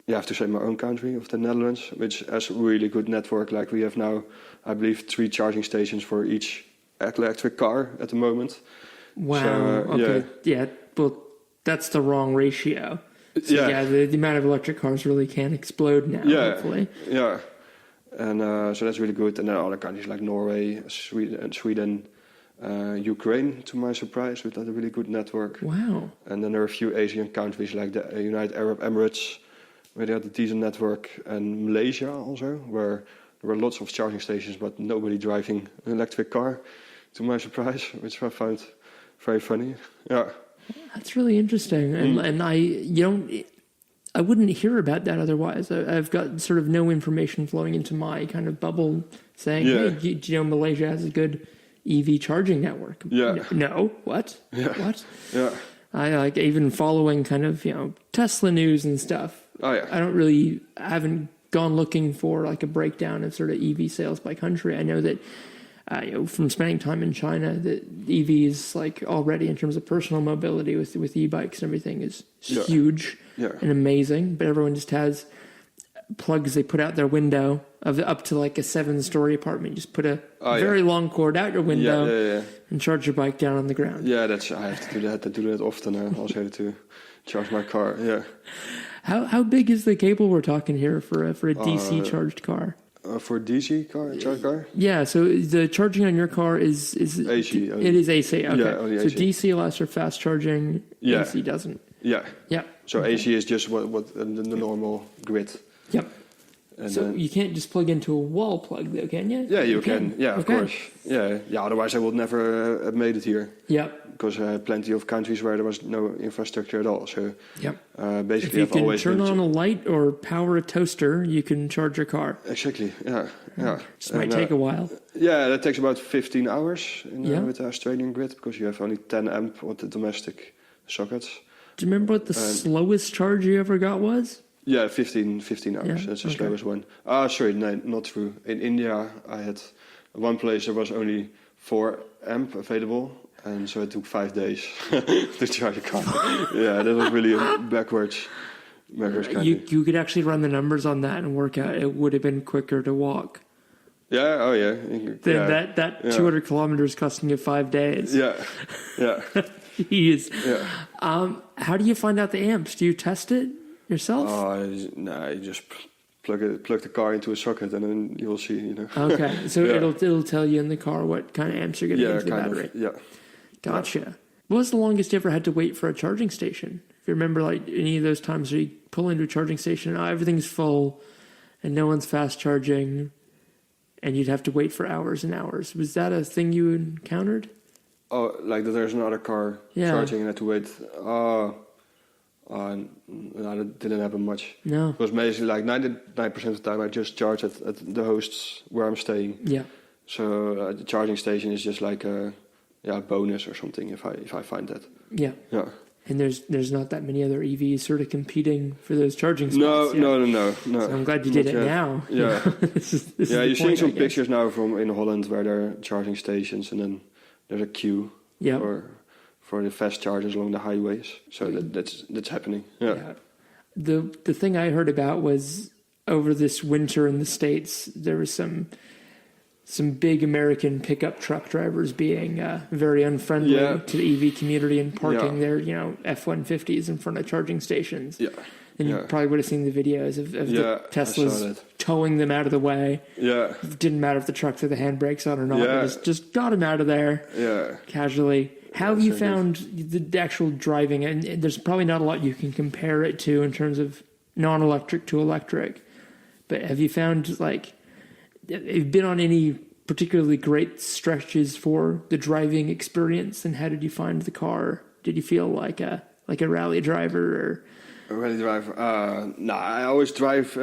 Speaker 9: You have to say my own country of the Netherlands, which has a really good network. Like we have now, I believe, 3 charging stations for each electric car at the moment.
Speaker 1: Wow. So, okay. Yeah. Well, that's the wrong ratio. So, the amount of electric cars really can explode now, hopefully.
Speaker 9: Yeah. And so that's really good. And then other countries like Norway, Sweden, Ukraine, to my surprise, with a really good network.
Speaker 1: Wow.
Speaker 9: And then there are a few Asian countries like the United Arab Emirates, where they had a decent network, and Malaysia also, where there were lots of charging stations, but nobody driving an electric car, to my surprise, which I found very funny. Yeah,
Speaker 1: That's really interesting, and I wouldn't hear about that otherwise. I've got sort of no information flowing into my kind of bubble saying, hey, do you know Malaysia has a good EV charging network?
Speaker 9: Yeah.
Speaker 1: No? What?
Speaker 9: Yeah.
Speaker 1: What?
Speaker 9: Yeah.
Speaker 1: I like even following kind of, Tesla news and stuff.
Speaker 9: Oh, yeah.
Speaker 1: I haven't gone looking for like a breakdown of sort of EV sales by country. I know that, from spending time in China, that EVs like already in terms of personal mobility with e-bikes and everything is huge and amazing. But everyone just has plugs they put out their window of up to like a 7-story apartment. You just put a very long cord out your window and charge your bike down on the ground.
Speaker 9: Yeah, I have to do that. I do that often. I also have to charge my car. Yeah.
Speaker 1: How big is the cable we're talking here for a DC charged car?
Speaker 9: For DC charge car?
Speaker 1: Yeah, so the charging on your car is
Speaker 9: AC.
Speaker 1: It is AC. Okay.
Speaker 9: Yeah, only
Speaker 1: so
Speaker 9: AC.
Speaker 1: DC allows for fast charging.
Speaker 9: Yeah.
Speaker 1: AC doesn't.
Speaker 9: Yeah.
Speaker 1: Yeah.
Speaker 9: So AC is just what the normal grid.
Speaker 1: Yep.
Speaker 9: And
Speaker 1: so you can't just plug into a wall plug, though, can you?
Speaker 9: Yeah, you can. Yeah, of course. Yeah. Otherwise, I would never have made it here.
Speaker 1: Yep.
Speaker 9: Because I had plenty of countries where there was no infrastructure at all. So basically,
Speaker 1: if you can turn on a light or power a toaster, you can charge your car.
Speaker 9: Exactly. Yeah. Yeah.
Speaker 1: Just might take a while.
Speaker 9: Yeah, that takes about 15 hours with the Australian grid because you have only 10 amp with the domestic sockets.
Speaker 1: Do you remember what the slowest charge you ever got was?
Speaker 9: Yeah, 15 hours. That's the slowest one. Sorry, no, not true. In India, I had one place there was only 4 amp available, and so it took 5 days to charge a car. Yeah, that was really backwards kind
Speaker 1: You could actually run the numbers on that and work out it would have been quicker to walk.
Speaker 9: Yeah, oh yeah.
Speaker 1: Then that 200 kilometers costing you 5 days.
Speaker 9: Yeah, yeah.
Speaker 1: Jeez.
Speaker 9: Yeah.
Speaker 1: How do you find out the amps? Do you test it yourself?
Speaker 9: No, you just plug the car into a socket and then you'll see,
Speaker 1: Okay, so it'll tell you in the car what kind of amps you're getting into the battery.
Speaker 9: Yeah.
Speaker 1: Gotcha. Yeah. What was the longest you ever had to wait for a charging station? If you remember, like any of those times where you pull into a charging station, everything's full, and no one's fast charging, and you'd have to wait for hours and hours. Was that a thing you encountered?
Speaker 9: Oh, like that there's another car charging and I had to wait. No, that didn't happen much.
Speaker 1: No.
Speaker 9: It was basically like 99% of the time I just charge at the hosts where I'm staying.
Speaker 1: Yeah.
Speaker 9: So the charging station is just like a bonus or something if I find that.
Speaker 1: Yeah.
Speaker 9: Yeah.
Speaker 1: And there's not that many other EVs sort of competing for those charging spots.
Speaker 9: No.
Speaker 1: So I'm glad you did it now.
Speaker 9: Yeah.
Speaker 1: This is
Speaker 9: you're seeing some pictures now from in Holland where there are charging stations and then there's a queue for the fast chargers along the highways. So that's happening. Yeah.
Speaker 1: The thing I heard about was over this winter in the States, there was some big American pickup truck drivers being very unfriendly to the EV community and parking their F-150s in front of charging stations. Yeah. And you probably would have seen the videos of the Teslas towing them out of the way. Yeah. It didn't matter if the truck had the handbrakes on or not. Yeah. Just got them out of there. Yeah. Casually. How have you found the actual driving? And there's probably not a lot you can compare it to in terms of non-electric to electric. But have you found, have you been on any particularly great stretches for the driving experience? And how did you find the car? Did you feel like a rally driver or...
Speaker 9: A rally driver? I always drive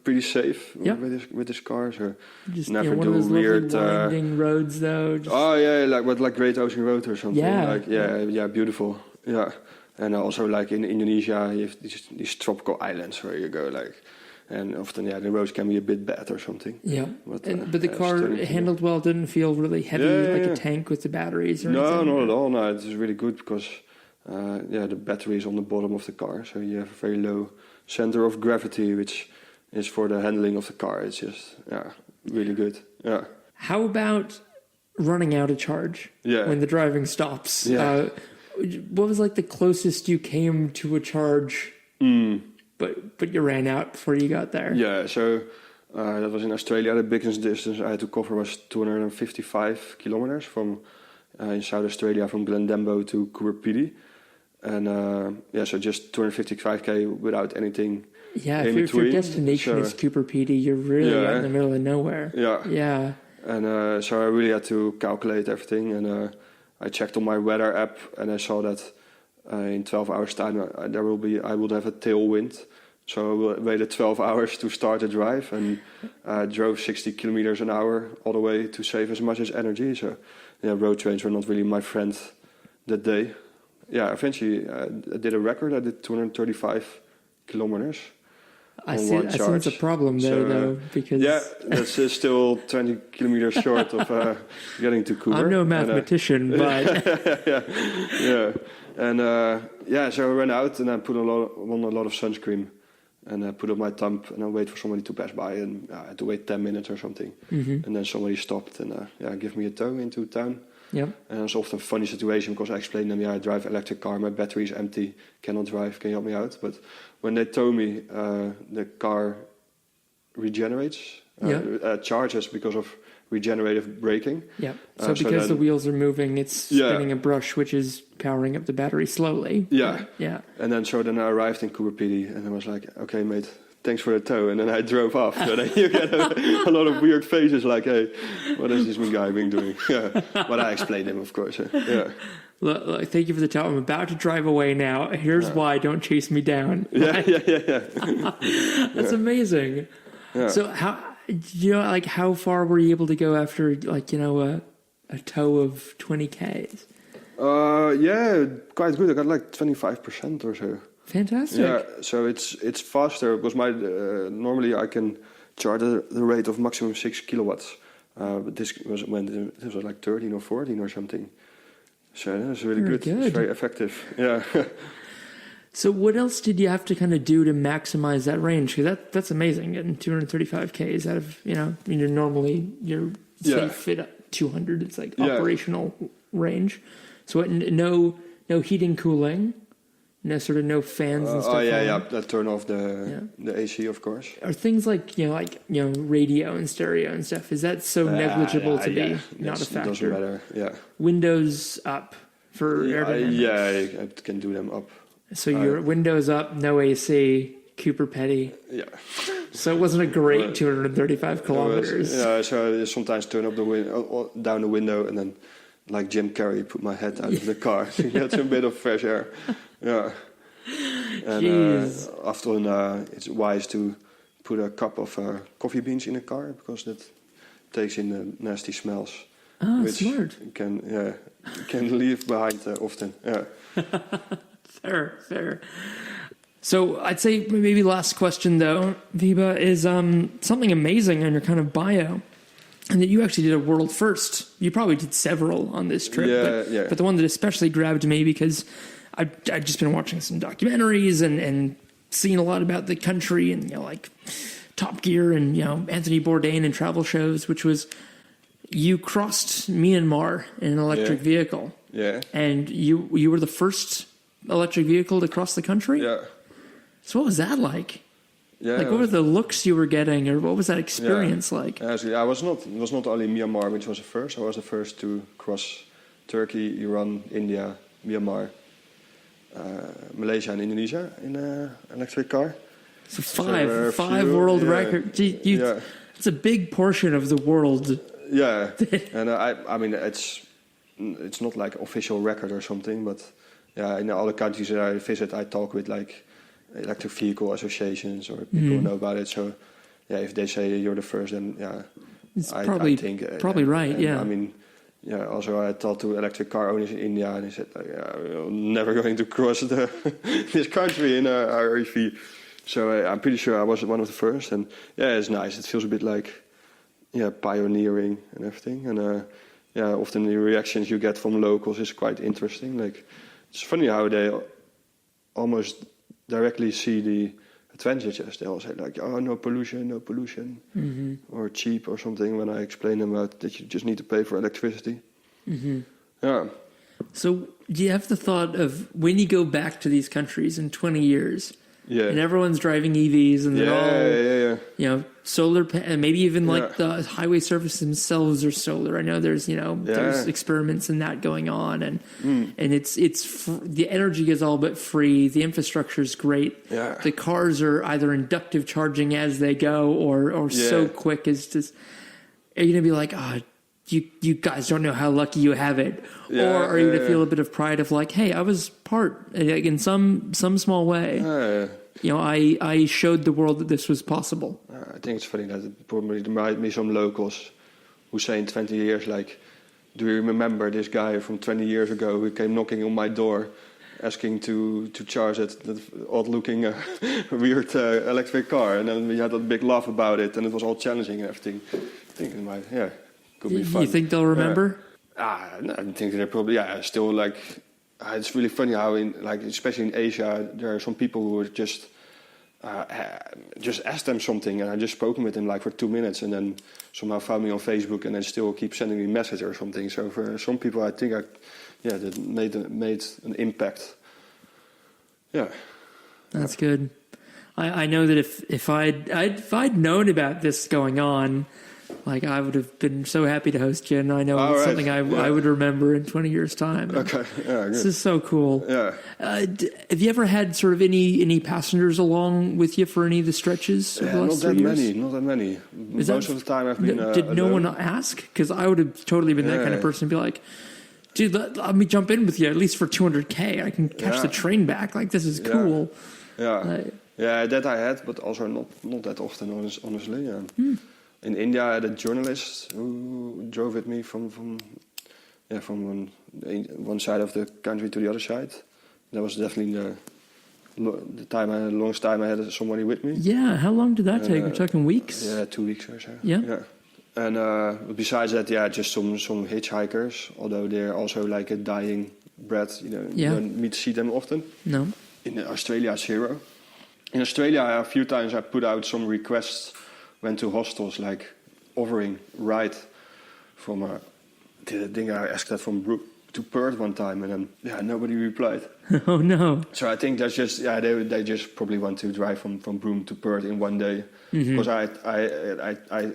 Speaker 9: pretty safe with this car. So
Speaker 1: just
Speaker 9: never
Speaker 1: one
Speaker 9: do
Speaker 1: of those
Speaker 9: weird
Speaker 1: winding roads though.
Speaker 9: Like Great Ocean Road or something. Beautiful. Yeah, and also like in Indonesia, you have these tropical islands where you go and often the roads can be a bit bad or something. Yeah, but
Speaker 1: the car handled well. Didn't feel really heavy a tank with the batteries or anything.
Speaker 9: No, not at all. No, it was really good because. The battery is on the bottom of the car, so you have a very low center of gravity, which is for the handling of the car. It's just, really good. Yeah.
Speaker 1: How about running out of charge when the driving stops? Yeah. What was the closest you came to a charge, but you ran out before you got there?
Speaker 9: Yeah, so that was in Australia. The biggest distance I had to cover was 255 kilometers from in South Australia, from Glendambo to Kurrapidi. And so just 255k without anything.
Speaker 1: Yeah,
Speaker 9: in
Speaker 1: if your
Speaker 9: between.
Speaker 1: destination is Cooper PD, you're really out in the middle of nowhere.
Speaker 9: Yeah. And so I really had to calculate everything. And I checked on my weather app, and I saw that in 12 hours' time I would have a tailwind. So I waited 12 hours to start the drive, and drove 60 kilometers an hour all the way to save as much as energy. So road trains were not really my friend that day. Yeah, eventually I did a record. I did 235 kilometers.
Speaker 1: I see it's a problem there, though, because...
Speaker 9: Yeah, that's still 20 kilometers short of getting to Cooper.
Speaker 1: I'm no mathematician, but...
Speaker 9: yeah. And so I ran out and I put on a lot of sunscreen. And I put on my thumb and I wait for somebody to pass by, and I had to wait 10 minutes or something. Mm-hmm. And then somebody stopped and give me a tow into town. Yep. And it's often a funny situation because I explained them, I drive electric car, my battery is empty, cannot drive, can you help me out? But when they tow me, the car regenerates, charges because of regenerative braking.
Speaker 1: Yeah. So because the wheels are moving, it's spinning a brush, which is powering up the battery slowly.
Speaker 9: Yeah.
Speaker 1: Yeah.
Speaker 9: And then I arrived in Cooper PD, and I was like, okay, mate, thanks for the tow. And then I drove off. So then you get a lot of weird faces like, hey, what is this guy been doing? Yeah. But I explained him, of course. Yeah.
Speaker 1: Look, thank you for the tow. I'm about to drive away now. Here's why. Don't chase me down.
Speaker 9: Yeah.
Speaker 1: That's amazing. Yeah. So how far were you able to go after a tow of 20 Ks? Quite good. I got like 25% or so. Fantastic.
Speaker 9: Yeah, so it's faster because normally I can charge the rate of maximum 6 kilowatts. But this was like 13 or 14 or something. So that's really good. It's very effective. Yeah.
Speaker 1: So what else did you have to kind of do to maximize that range? Because that's amazing, getting 235 Ks out of, normally you're safe at 200. It's like operational range. So no heating, cooling, no fans and stuff.
Speaker 9: That turn off the AC, of course.
Speaker 1: Are things like radio and stereo and stuff? Is that so negligible to be not a factor?
Speaker 9: Doesn't matter. Yeah.
Speaker 1: Windows up for aerodynamics.
Speaker 9: I can do them up.
Speaker 1: So your windows up, no AC, Cooper Petty.
Speaker 9: Yeah.
Speaker 1: So it wasn't a great 235 kilometers.
Speaker 9: So I sometimes turn up down the window, and then, like Jim Carrey, put my head out of the car to get some bit of fresh air. Yeah. And often it's wise to put a cup of coffee beans in a car because that takes in the nasty smells.
Speaker 1: Oh,
Speaker 9: which
Speaker 1: smart.
Speaker 9: Can leave behind often. Yeah.
Speaker 1: Fair. So I'd say maybe last question though, Wiebe, is something amazing on your kind of bio, and that you actually did a world first. You probably did several on this trip, but the one that especially grabbed me because I've just been watching some documentaries and seeing a lot about the country and like Top Gear and Anthony Bourdain and travel shows, which was you crossed Myanmar in an electric vehicle.
Speaker 9: Yeah.
Speaker 1: And you were the first electric vehicle to cross the country?
Speaker 9: Yeah.
Speaker 1: So what was that like?
Speaker 9: Yeah.
Speaker 1: Like what were the looks you were getting, or what was that experience like?
Speaker 9: Actually, it was not only Myanmar which was the first. I was the first to cross Turkey, Iran, India, Myanmar, Malaysia and Indonesia in an electric car.
Speaker 1: So five world records. It's a big portion of the world.
Speaker 9: Yeah. And I mean it's not like official record or something, but in all the countries that I visit, I talk with like electric vehicle associations or people who know about it. So, if they say you're the first, then
Speaker 1: it's
Speaker 9: I think
Speaker 1: probably right.
Speaker 9: I mean, also I talked to electric car owners in India, and they said, we're never going to cross this country in our EV. So I'm pretty sure I was one of the first, and it's nice. It feels a bit like pioneering and everything, and often the reactions you get from locals is quite interesting. Like, it's funny how they almost directly see the advantages. They all say like, "Oh, no pollution," or cheap or something. When I explain them about that, you just need to pay for electricity. Mm-hmm. Yeah.
Speaker 1: So, do you have the thought of when you go back to these countries in 20 years?
Speaker 9: Yeah.
Speaker 1: And everyone's driving EVs, and they're all,
Speaker 9: yeah.
Speaker 1: Solar, and maybe even like the highway surfaces themselves are solar. I know there's, there's experiments in that going on, and it's the energy is all but free. The infrastructure is great.
Speaker 9: Yeah.
Speaker 1: The cars are either inductive charging as they go, or so quick as just. Are you gonna be like, you guys don't know how lucky you have it, or are you gonna feel a bit of pride of like, hey, I was part, like, in some small way. I showed the world that this was possible.
Speaker 9: I think it's funny that it probably might be some locals who say in 20 years, like, do you remember this guy from 20 years ago who came knocking on my door asking to charge that odd-looking weird electric car, and then we had a big laugh about it, and it was all challenging and everything. I think it might, could be fun.
Speaker 1: You think they'll remember?
Speaker 9: No, I think they're probably, still like. It's really funny how, especially in Asia, there are some people who are just ask them something, and I just spoken with them like for 2 minutes, and then somehow found me on Facebook, and then still keep sending me messages or something. So for some people, I think that made an impact. Yeah,
Speaker 1: that's good. I know that if I'd known about this going on, like, I would have been so happy to host you, and I know it's something I would remember in 20 years' time.
Speaker 9: Okay, good.
Speaker 1: This is so cool.
Speaker 9: Yeah.
Speaker 1: Have you ever had sort of any passengers along with you for any of the stretches over the last 3 years?
Speaker 9: Not that many. Most of the time I've been
Speaker 1: Did no one ask? Because I would have totally been that kind of person to be like, dude, let me jump in with you, at least for 200K. I can catch the train back. Like, this is cool.
Speaker 9: Yeah, that I had, but also not that often, honestly. Yeah. In India, I had a journalist who drove with me from one side of the country to the other side. That was definitely the longest time I had somebody with me.
Speaker 1: Yeah, how long did that take? We're talking weeks?
Speaker 9: Yeah, 2 weeks or so.
Speaker 1: Yeah.
Speaker 9: And besides that, just some hitchhikers, although they're also like a dying breed. You don't see them often.
Speaker 1: No.
Speaker 9: In Australia, it's zero. In Australia, a few times I put out some requests, went to hostels, like offering ride from I asked that from Brook to Perth one time, and then nobody replied.
Speaker 1: Oh no!
Speaker 9: So I think that's just they just probably want to drive from Broome to Perth in one day. Because I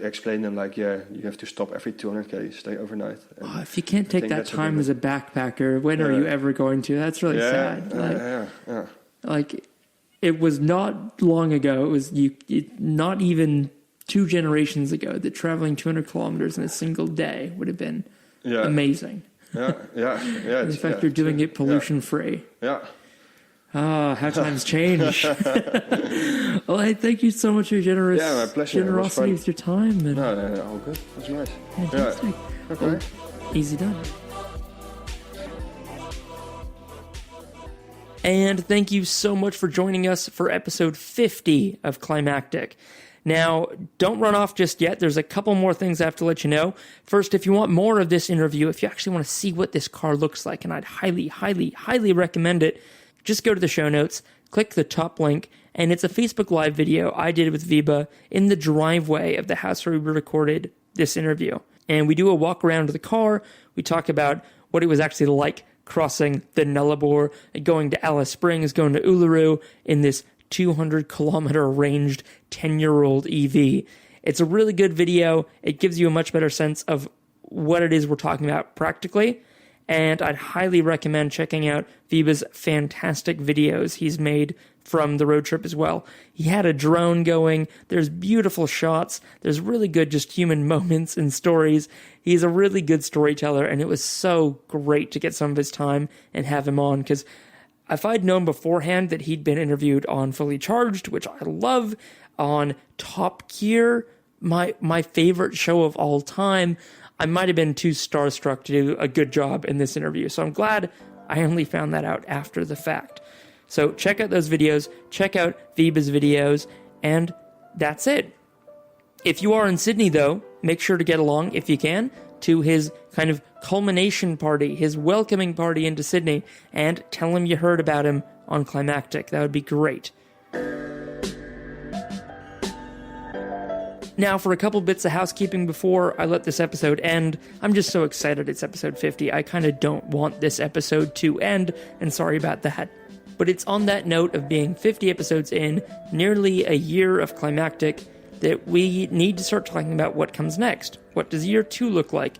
Speaker 9: explained them like, you have to stop every 200K, stay overnight.
Speaker 1: If you can't take that time as a backpacker, when are you ever going to? That's really sad. Like, it was not long ago. It was not even 2 generations ago that traveling 200 kilometers in a single day would have been amazing. In fact, you're doing it pollution free.
Speaker 9: Yeah.
Speaker 1: How times change. Well, hey, thank you so much for your
Speaker 9: my pleasure.
Speaker 1: generosity with your time. And
Speaker 9: no, all good. That's nice.
Speaker 1: Fantastic.
Speaker 9: Okay.
Speaker 1: Well, easy done. And thank you so much for joining us for episode 50 of Climactic. Now, don't run off just yet. There's a couple more things I have to let you know. First, if you want more of this interview, if you actually want to see what this car looks like, and I'd highly, highly, highly recommend it, just go to the show notes, click the top link, and it's a Facebook Live video I did with Wiebe in the driveway of the house where we recorded this interview. And we do a walk around the car. We talk about what it was actually like crossing the Nullarbor, going to Alice Springs, going to Uluru in this 200-kilometer ranged 10-year-old EV. It's a really good video. It gives you a much better sense of what it is we're talking about practically. And I'd highly recommend checking out Wiebe's fantastic videos he's made from the road trip as well. He had a drone going. There's beautiful shots. There's really good just human moments and stories. He's a really good storyteller, and it was so great to get some of his time and have him on, because if I'd known beforehand that he'd been interviewed on Fully Charged, which I love, on Top Gear, my favorite show of all time, I might have been too starstruck to do a good job in this interview. So I'm glad I only found that out after the fact. So check out those videos, check out Wiebe's videos, and that's it. If you are in Sydney, though, make sure to get along, if you can, to his kind of culmination party, his welcoming party into Sydney, and tell him you heard about him on Climactic. That would be great. Now, for a couple bits of housekeeping before I let this episode end. I'm just so excited it's episode 50. I kind of don't want this episode to end, and sorry about that. But it's on that note of being 50 episodes in, nearly a year of Climactic, that we need to start talking about what comes next. What does year 2 look like?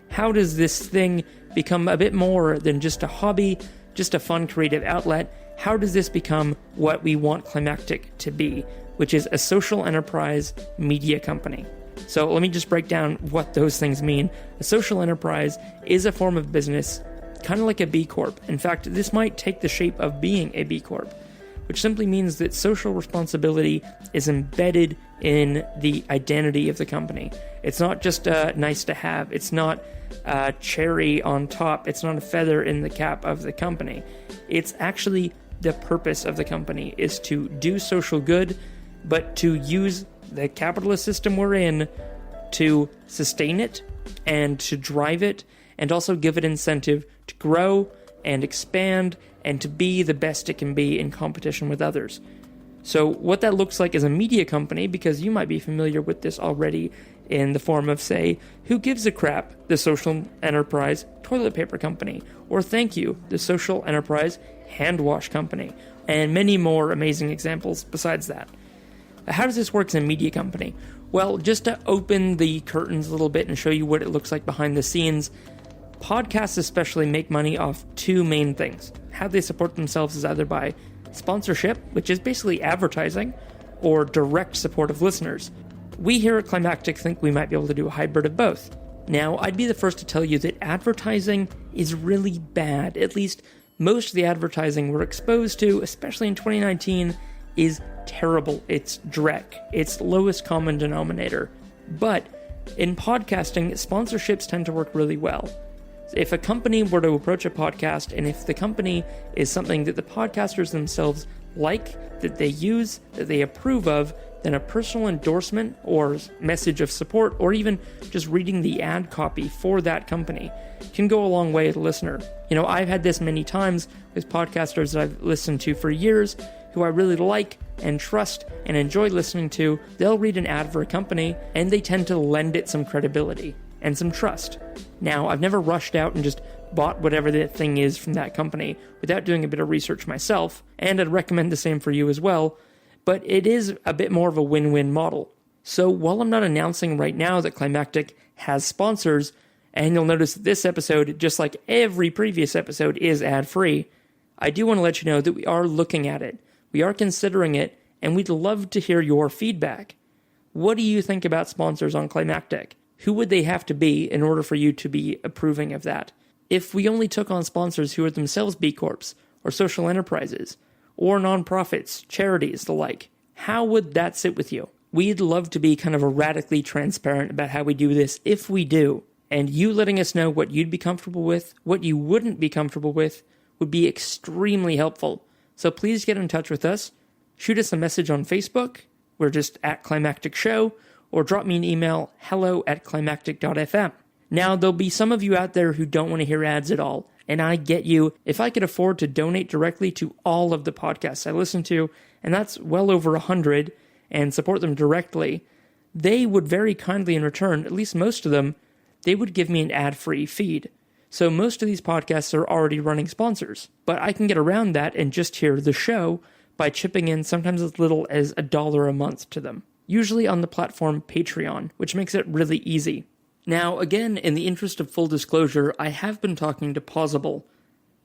Speaker 1: How does this thing become a bit more than just a hobby, just a fun creative outlet? How does this become what we want Climactic to be, which is a social enterprise media company? So let me just break down what those things mean. A social enterprise is a form of business, kind of like a B Corp. In fact, this might take the shape of being a B Corp, which simply means that social responsibility is embedded in the identity of the company. It's not just nice to have. It's not a cherry on top. It's not a feather in the cap of the company. It's actually the purpose of the company is to do social good, but to use the capitalist system we're in to sustain it and to drive it and also give it incentive to grow and expand and to be the best it can be in competition with others. So what that looks like as a media company, because you might be familiar with this already in the form of, say, Who Gives a Crap, the social enterprise toilet paper company, or Thank You, the social enterprise hand wash company, and many more amazing examples besides that. How does this work as a media company? Well, just to open the curtains a little bit and show you what it looks like behind the scenes, podcasts especially make money off two main things. How they support themselves is either by sponsorship, which is basically advertising, or direct support of listeners. We here at Climactic think we might be able to do a hybrid of both. Now, I'd be the first to tell you that advertising is really bad. At least most of the advertising we're exposed to, especially in 2019, is terrible. It's dreck. It's lowest common denominator. But in podcasting, sponsorships tend to work really well. If a company were to approach a podcast, and if the company is something that the podcasters themselves like, that they use, that they approve of, then a personal endorsement or message of support, or even just reading the ad copy for that company can go a long way to the listener. You know, I've had this many times with podcasters that I've listened to for years who I really like and trust and enjoy listening to. They'll read an ad for a company and they tend to lend it some credibility and some trust. Now, I've never rushed out and just bought whatever that thing is from that company without doing a bit of research myself, and I'd recommend the same for you as well, but it is a bit more of a win-win model. So while I'm not announcing right now that Climactic has sponsors, and you'll notice that this episode, just like every previous episode, is ad-free, I do want to let you know that we are looking at it. We are considering it, and we'd love to hear your feedback. What do you think about sponsors on Climactic? Who would they have to be in order for you to be approving of that? If we only took on sponsors who are themselves B Corps, or social enterprises, or nonprofits, charities, the like, how would that sit with you? We'd love to be kind of radically transparent about how we do this if we do, and you letting us know what you'd be comfortable with, what you wouldn't be comfortable with, would be extremely helpful. So please get in touch with us. Shoot us a message on Facebook. We're just at Climactic Show, or drop me an email, hello@climactic.fm. Now, there'll be some of you out there who don't want to hear ads at all, and I get you. If I could afford to donate directly to all of the podcasts I listen to, and that's well over 100, and support them directly, they would very kindly in return, at least most of them, they would give me an ad-free feed. So most of these podcasts are already running sponsors, but I can get around that and just hear the show by chipping in sometimes as little as $1 a month to them, usually on the platform Patreon, which makes it really easy. Now, again, in the interest of full disclosure, I have been talking to Pausable,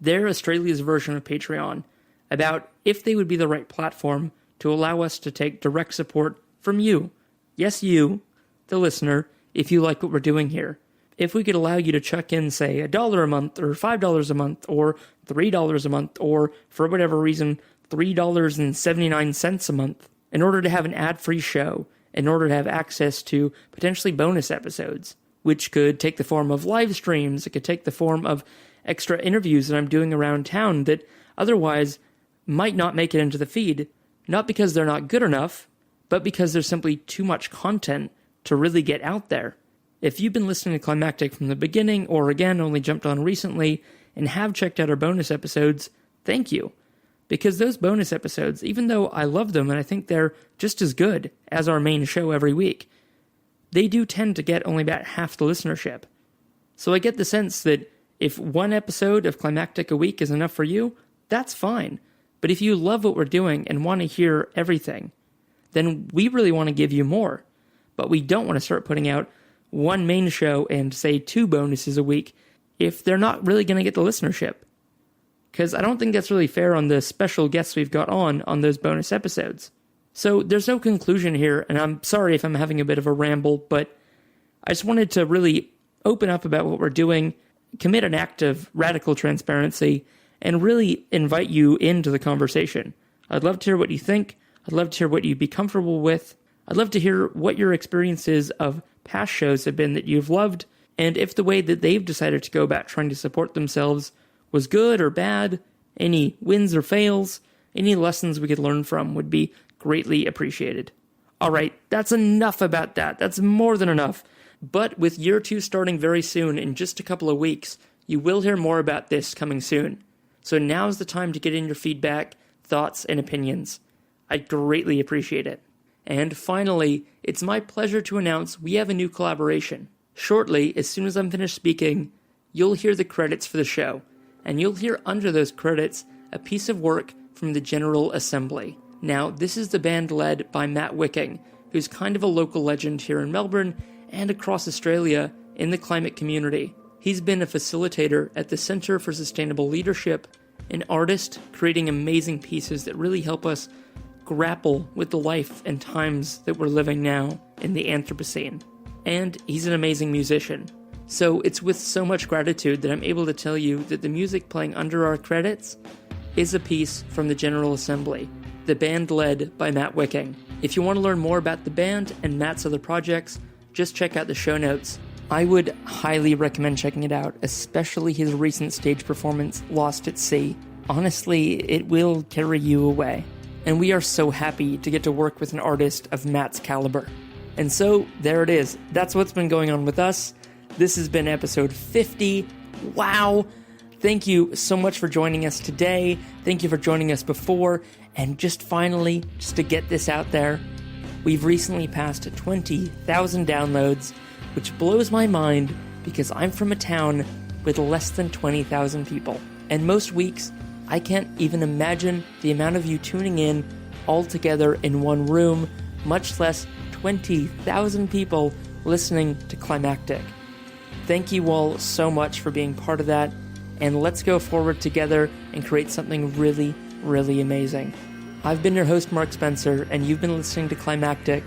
Speaker 1: they're Australia's version of Patreon, about if they would be the right platform to allow us to take direct support from you. Yes, you, the listener, if you like what we're doing here. If we could allow you to chuck in, say, $1 a month, or $5 a month, or $3 a month, or, for whatever reason, $3.79 a month, in order to have an ad-free show, in order to have access to potentially bonus episodes, which could take the form of live streams, it could take the form of extra interviews that I'm doing around town that otherwise might not make it into the feed, not because they're not good enough, but because there's simply too much content to really get out there. If you've been listening to Climactic from the beginning, or again, only jumped on recently, and have checked out our bonus episodes, thank you. Because those bonus episodes, even though I love them and I think they're just as good as our main show every week, they do tend to get only about half the listenership. So I get the sense that if one episode of Climactic a week is enough for you, that's fine. But if you love what we're doing and want to hear everything, then we really want to give you more. But we don't want to start putting out one main show and, say, 2 bonuses a week if they're not really going to get the listenership. Because I don't think that's really fair on the special guests we've got on those bonus episodes. So there's no conclusion here, and I'm sorry if I'm having a bit of a ramble, but I just wanted to really open up about what we're doing, commit an act of radical transparency, and really invite you into the conversation. I'd love to hear what you think. I'd love to hear what you'd be comfortable with. I'd love to hear what your experiences of past shows have been that you've loved, and if the way that they've decided to go about trying to support themselves was good or bad, any wins or fails, any lessons we could learn from would be greatly appreciated. All right, that's enough about that. That's more than enough. But with year 2 starting very soon, in just a couple of weeks, you will hear more about this coming soon. So now's the time to get in your feedback, thoughts, and opinions. I'd greatly appreciate it. And finally, it's my pleasure to announce we have a new collaboration. Shortly, as soon as I'm finished speaking, you'll hear the credits for the show, and you'll hear under those credits a piece of work from the General Assembly. Now, this is the band led by Matt Wicking, who's kind of a local legend here in Melbourne and across Australia in the climate community. He's been a facilitator at the Centre for Sustainable Leadership, an artist creating amazing pieces that really help us grapple with the life and times that we're living now in the Anthropocene. And he's an amazing musician. So it's with so much gratitude that I'm able to tell you that the music playing under our credits is a piece from the General Assembly, the band led by Matt Wicking. If you want to learn more about the band and Matt's other projects, just check out the show notes. I would highly recommend checking it out, especially his recent stage performance, Lost at Sea. Honestly, it will carry you away. And we are so happy to get to work with an artist of Matt's caliber. And so, there it is. That's what's been going on with us. This has been episode 50. Wow! Thank you so much for joining us today. Thank you for joining us before. And just finally, just to get this out there, we've recently passed 20,000 downloads, which blows my mind because I'm from a town with less than 20,000 people. And most weeks, I can't even imagine the amount of you tuning in all together in one room, much less 20,000 people listening to Climactic. Thank you all so much for being part of that, and let's go forward together and create something really, really amazing. I've been your host, Mark Spencer, and you've been listening to Climactic,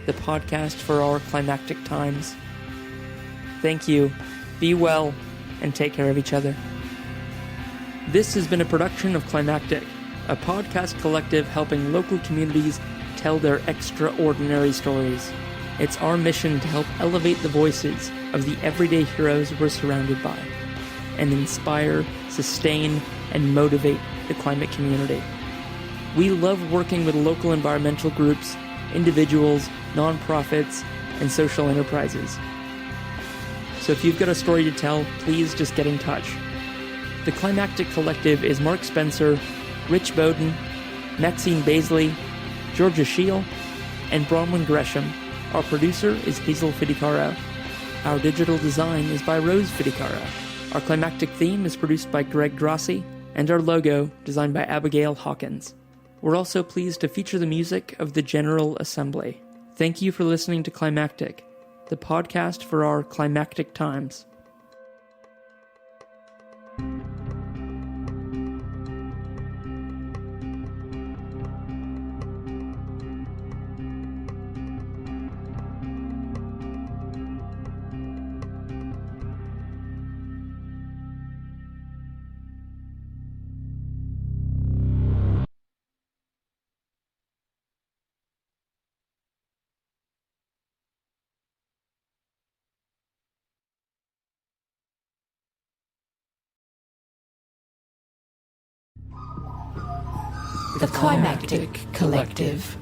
Speaker 1: the podcast for our climactic times. Thank you, be well, and take care of each other. This has been a production of Climactic, a podcast collective helping local communities tell their extraordinary stories. It's our mission to help elevate the voices of the everyday heroes we're surrounded by, and inspire, sustain, and motivate the climate community. We love working with local environmental groups, individuals, nonprofits, and social enterprises. So if you've got a story to tell, please just get in touch. The Climactic Collective is Mark Spencer, Rich Bowden, Maxine Bazeley, Georgia Sheil, and Bronwyn Gresham. Our producer is Hazel Fidecaro. Our digital design is by Rose Fidecaro. Our climactic theme is produced by Greg Grossi, and our logo designed by Abigail Hawkins. We're also pleased to feature the music of the General Assembly. Thank you for listening to Climactic, the podcast for our climactic times.
Speaker 10: The Climactic Collective.